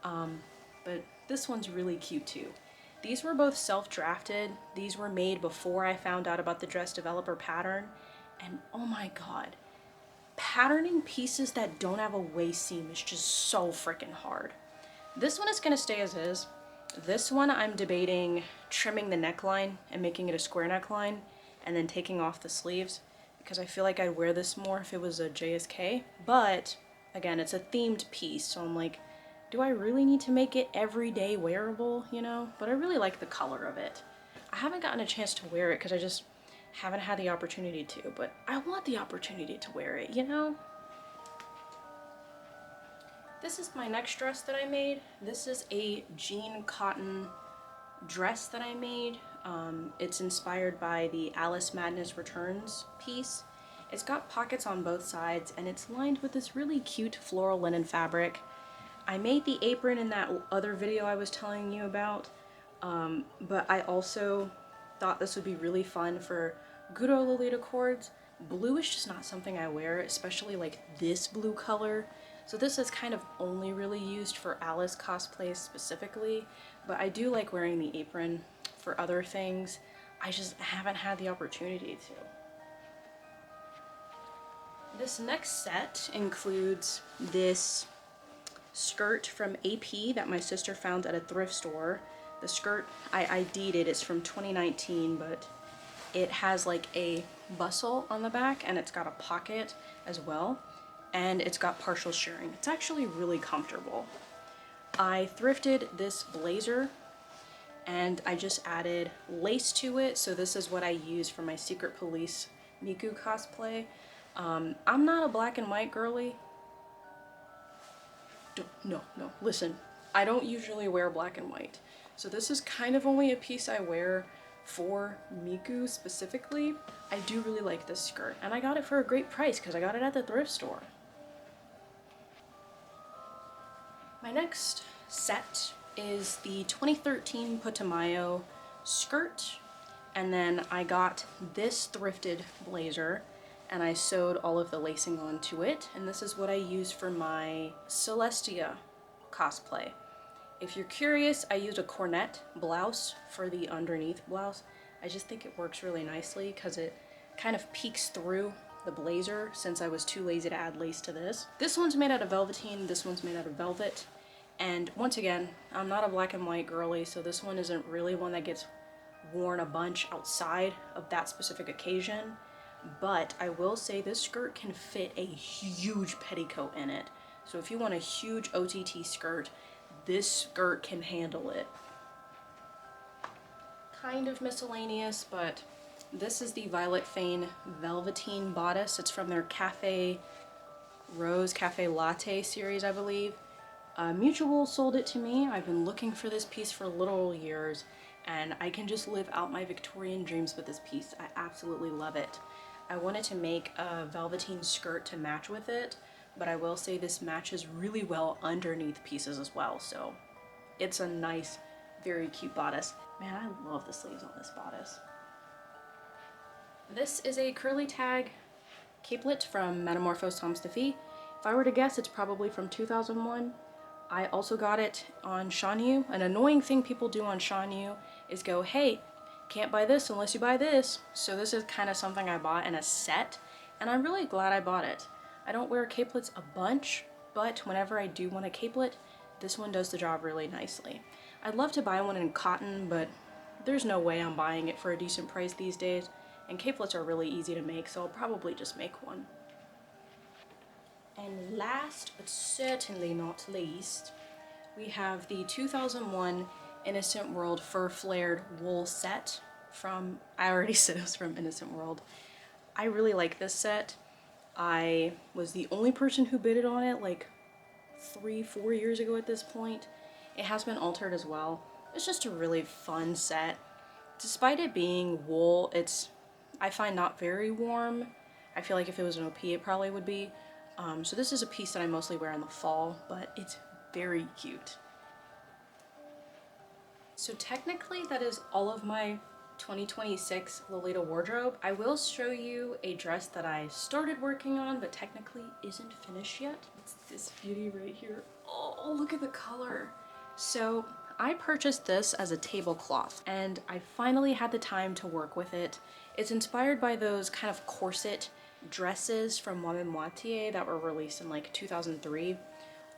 But this one's really cute too. These were both self-drafted. These were made before I found out about the dress developer pattern, and oh my god, patterning pieces that don't have a waist seam is just so freaking hard. This one is gonna stay as is. This one I'm debating trimming the neckline and making it a square neckline and then taking off the sleeves, because I feel like I'd wear this more if it was a JSK. But again, it's a themed piece, so I'm like, do I really need to make it everyday wearable, you know? But I really like the color of it. I haven't gotten a chance to wear it because I just haven't had the opportunity to, but I want the opportunity to wear it, you know? This is my next dress that I made. This is a jean cotton dress that I made. It's inspired by the Alice Madness Returns piece. It's got pockets on both sides and it's lined with this really cute floral linen fabric. I made the apron in that other video I was telling you about, but I also thought this would be really fun for good old Lolita cords. Blue is just not something I wear, especially like this blue color. So this is kind of only really used for Alice cosplays specifically, but I do like wearing the apron for other things. I just haven't had the opportunity to. This next set includes this skirt from AP that my sister found at a thrift store. The skirt, I ID'd it, it's from 2019, but it has like a bustle on the back and it's got a pocket as well, and it's got partial shirring. It's actually really comfortable. I thrifted this blazer and I just added lace to it, so this is what I use for my Secret Police Miku cosplay. I'm not a black and white girly. No, listen, I don't usually wear black and white, so this is kind of only a piece I wear for Miku specifically. I do really like this skirt, and I got it for a great price because I got it at the thrift store. My next set is the 2013 Putumayo skirt, and then I got this thrifted blazer and I sewed all of the lacing onto it, and this is what I use for my Celestia cosplay. If you're curious, I used a cornet blouse for the underneath blouse. I just think it works really nicely because it kind of peeks through the blazer since I was too lazy to add lace to this. This one's made out of velveteen, this one's made out of velvet. And once again, I'm not a black and white girly, so this one isn't really one that gets worn a bunch outside of that specific occasion. But I will say this skirt can fit a huge petticoat in it. So if you want a huge OTT skirt, this skirt can handle it. Kind of miscellaneous, but this is the Violet Fane Velveteen bodice. It's from their Cafe Rose Cafe Latte series, I believe. Mutual sold it to me. I've been looking for this piece for literal years, and I can just live out my Victorian dreams with this piece. I absolutely love it. I wanted to make a velveteen skirt to match with it, but I will say this matches really well underneath pieces as well, so it's a nice, very cute bodice. Man, I love the sleeves on this bodice. This is a curly tag capelet from Metamorphose Tom Stiffy. If I were to guess, it's probably from 2001. I also got it on Shanyu. An annoying thing people do on Shanyu is go, hey, can't buy this unless you buy this. So this is kind of something I bought in a set, and I'm really glad I bought it. I don't wear capelets a bunch, but whenever I do want a capelet, this one does the job really nicely. I'd love to buy one in cotton, but there's no way I'm buying it for a decent price these days, and capelets are really easy to make, so I'll probably just make one. And last, but certainly not least, we have the 2001 Innocent World Fur Flared Wool set from, I already said it was from Innocent World. I really like this set. I was the only person who bidded on it like 3-4 years ago at this point. It has been altered as well. It's just a really fun set. Despite it being wool, it's, I find, not very warm. I feel like if it was an OP it probably would be. So this is a piece that I mostly wear in the fall, but it's very cute. So technically that is all of my 2026 Lolita wardrobe. I will show you a dress that I started working on but technically isn't finished yet. It's this beauty right here. Oh, look at the color. So I purchased this as a tablecloth and I finally had the time to work with it. It's inspired by those kind of corset dresses from Moitié Moitié that were released in like 2003.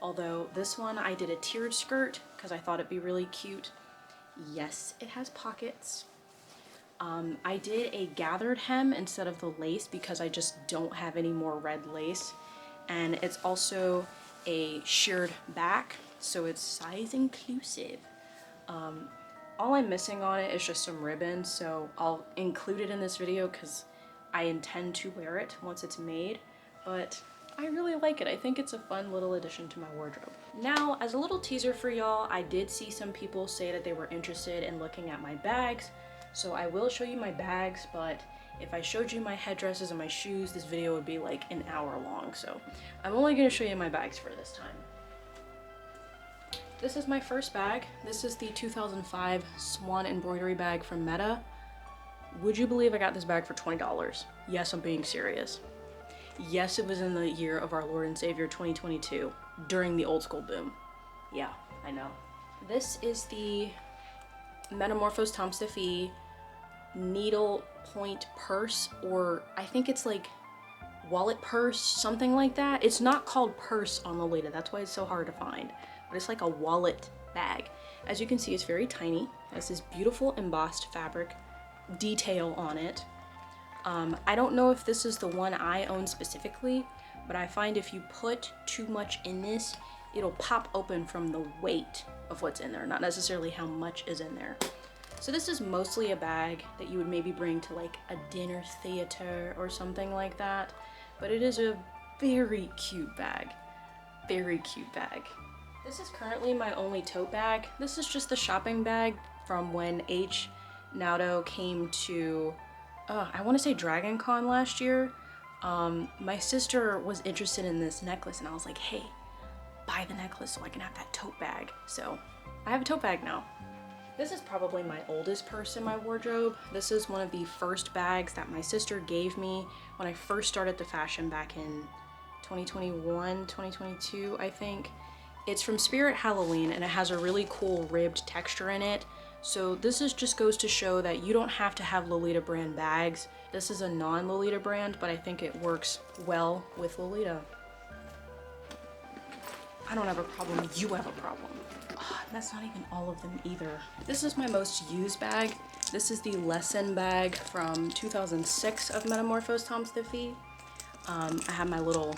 Although this one I did a tiered skirt because I thought it'd be really cute. Yes, it has pockets. I did a gathered hem instead of the lace because I just don't have any more red lace. And it's also a sheared back, so it's size inclusive. All I'm missing on it is just some ribbons, so I'll include it in this video because I intend to wear it once it's made, but I really like it. I think it's a fun little addition to my wardrobe. Now, as a little teaser for y'all, I did see some people say that they were interested in looking at my bags, so I will show you my bags, but if I showed you my headdresses and my shoes, this video would be like an hour long, so I'm only going to show you my bags for this time. This is my first bag. This is the 2005 Swan embroidery bag from Meta. Would you believe I got this bag for $20? Yes, I'm being serious. Yes, it was in the year of our Lord and Savior 2022, during the old school boom. Yeah, I know. This is the Metamorphose Tom Steffi needle point purse, or I think it's like wallet purse, something like that. It's not called purse on Lolita, that's why it's so hard to find, but it's like a wallet bag. As you can see, it's very tiny. It has this beautiful embossed fabric detail on it. I don't know if this is the one I own specifically, but I find if you put too much in this, it'll pop open from the weight of what's in there, not necessarily how much is in there. So this is mostly a bag that you would maybe bring to like a dinner theater or something like that, but it is a very cute bag. Very cute bag. This is currently my only tote bag. This is just the shopping bag from when H. Naoto came to, I want to say Dragon Con last year. My sister was interested in this necklace and I was like, hey, buy the necklace so I can have that tote bag. So I have a tote bag now. This is probably my oldest purse in my wardrobe. This is one of the first bags that my sister gave me when I first started the fashion back in 2021, 2022, I think. It's from Spirit Halloween and it has a really cool ribbed texture in it. So this just goes to show that you don't have to have Lolita brand bags. This is a non-Lolita brand, but I think it works well with Lolita. I don't have a problem, you have a problem. Oh, that's not even all of them either. This is my most used bag. This is the Lesson bag from 2006 of Metamorphose Tom Steffi. I have my little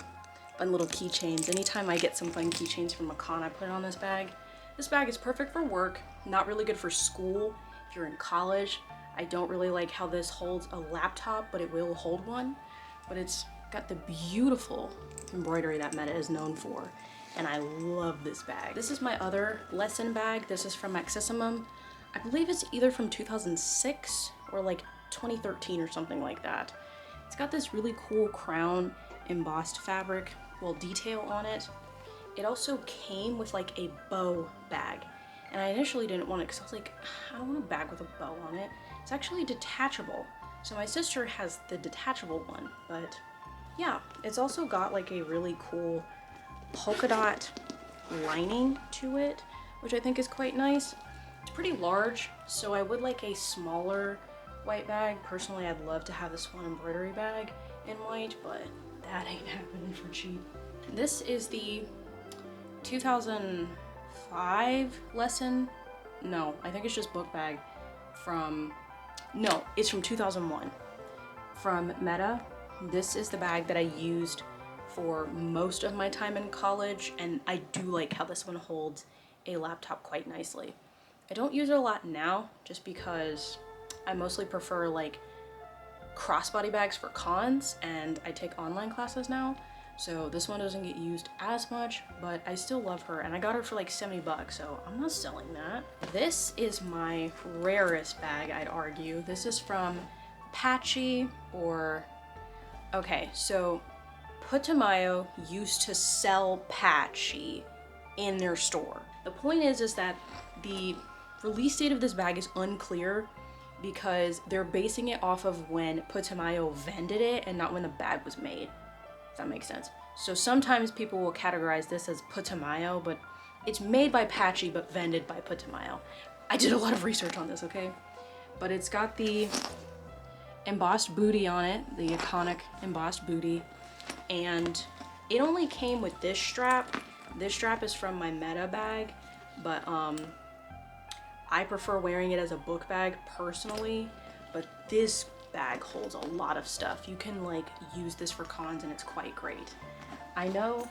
keychains. Anytime I get some fun keychains from a con, I put it on this bag. This bag is perfect for work, not really good for school. If you're in college, I don't really like how this holds a laptop, but it will hold one. But it's got the beautiful embroidery that Meta is known for. And I love this bag. This is my other Lesson bag. This is from Maxissimum. I believe it's either from 2006 or like 2013 or something like that. It's got this really cool crown embossed fabric, well, detail on it. It also came with like a bow bag. And I initially didn't want it because I was like, I don't want a bag with a bow on it. It's actually detachable. So my sister has the detachable one, but yeah, it's also got like a really cool polka dot lining to it, which I think is quite nice. It's pretty large, so I would like a smaller white bag. Personally, I'd love to have the Swan embroidery bag in white, but that ain't happening for cheap. This is the 2005 Lesson. No, I think it's just book bag from, no, it's from 2001 from Meta. This is the bag that I used for most of my time in college, and I do like how this one holds a laptop quite nicely. I don't use it a lot now just because I mostly prefer like crossbody bags for cons, and I take online classes now, so this one doesn't get used as much, but I still love her, and I got her for like 70 bucks, so I'm not selling that. This is my rarest bag, I'd argue. This is from Patchy, or okay, so Putumayo used to sell Patchy in their store. The point is that the release date of this bag is unclear because they're basing it off of when Putumayo vended it and not when the bag was made. If that makes sense. So sometimes people will categorize this as Putumayo, but it's made by Patchy but vended by Putumayo. I did a lot of research on this, okay? But it's got the embossed booty on it, the iconic embossed booty, and it only came with this strap. This strap is from my Meta bag, but I prefer wearing it as a book bag personally, but this bag holds a lot of stuff. You can like use this for cons and it's quite great. I know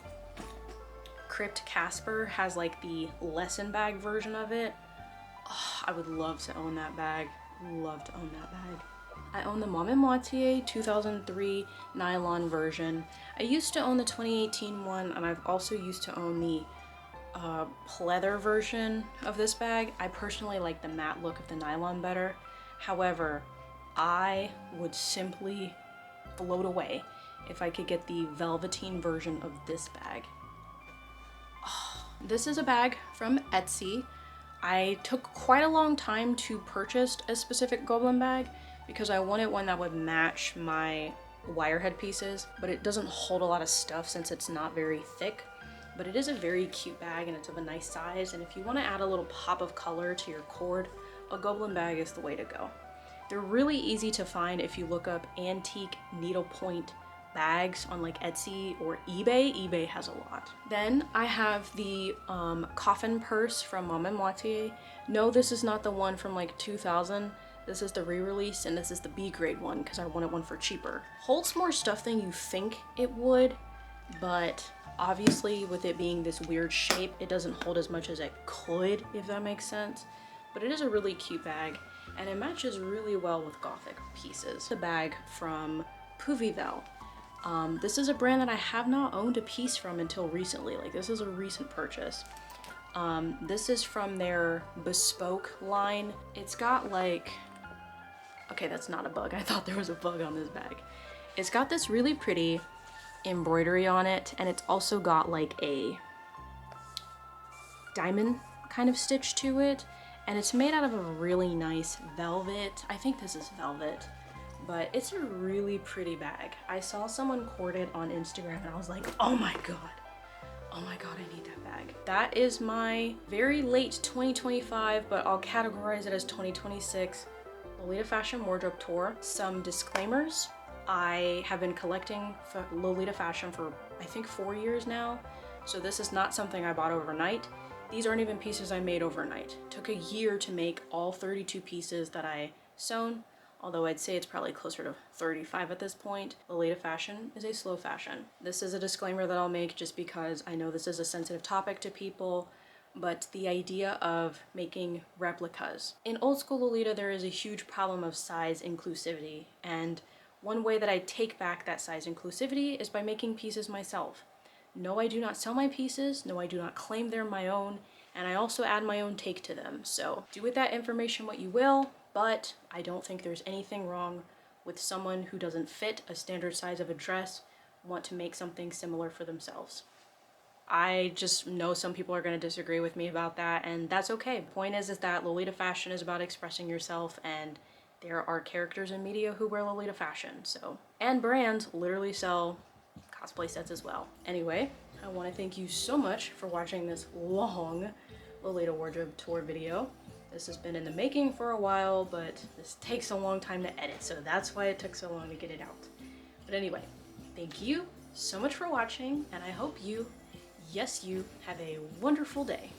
Crypt Casper has like the lesson bag version of it. Oh, I would love to own that bag. Love to own that bag. I own the Mame Moitié 2003 nylon version. I used to own the 2018 one, and I've also used to own the pleather version of this bag. I personally like the matte look of the nylon better. However, I would simply float away if I could get the velveteen version of this bag. Oh, this is a bag from Etsy. I took quite a long time to purchase a specific goblin bag because I wanted one that would match my wire head pieces, but it doesn't hold a lot of stuff since it's not very thick. But it is a very cute bag and it's of a nice size, and if you want to add a little pop of color to your cord, a goblin bag is the way to go. They're really easy to find if you look up antique needlepoint bags on like Etsy or eBay. eBay has a lot. Then I have the coffin purse from Mame Moitié. No, this is not the one from like 2000. This is the re-release, and this is the B grade one because I wanted one for cheaper. Holds more stuff than you think it would, but obviously with it being this weird shape, it doesn't hold as much as it could, if that makes sense. But it is a really cute bag, and it matches really well with gothic pieces. The bag from Puvivel. This is a brand that I have not owned a piece from until recently. Like, this is a recent purchase. This is from their bespoke line. It's got like, okay, that's not a bug. I thought there was a bug on this bag. It's got this really pretty embroidery on it, and it's also got like a diamond kind of stitch to it, and it's made out of a really nice velvet. I think this is velvet, but it's a really pretty bag. I saw someone court it on Instagram and I was like, oh my god, I need that bag. That is my very late 2025, but I'll categorize it as 2026 Lolita Fashion Wardrobe Tour. Some disclaimers. I have been collecting Lolita fashion for I think 4 years now, so this is not something I bought overnight. These aren't even pieces I made overnight. It took a year to make all 32 pieces that I sewn, although I'd say it's probably closer to 35 at this point. Lolita fashion is a slow fashion. This is a disclaimer that I'll make just because I know this is a sensitive topic to people, but the idea of making replicas. In old school Lolita, there is a huge problem of size inclusivity, and one way that I take back that size inclusivity is by making pieces myself. No, I do not sell my pieces. No, I do not claim they're my own. And I also add my own take to them. So do with that information what you will, but I don't think there's anything wrong with someone who doesn't fit a standard size of a dress want to make something similar for themselves. I just know some people are going to disagree with me about that, and that's okay. The point is that Lolita fashion is about expressing yourself, and there are characters in media who wear Lolita fashion, so. And brands literally sell cosplay sets as well. Anyway, I want to thank you so much for watching this long Lolita Wardrobe Tour video. This has been in the making for a while, but this takes a long time to edit, so that's why it took so long to get it out. But anyway, thank you so much for watching, and I hope you, yes you, have a wonderful day.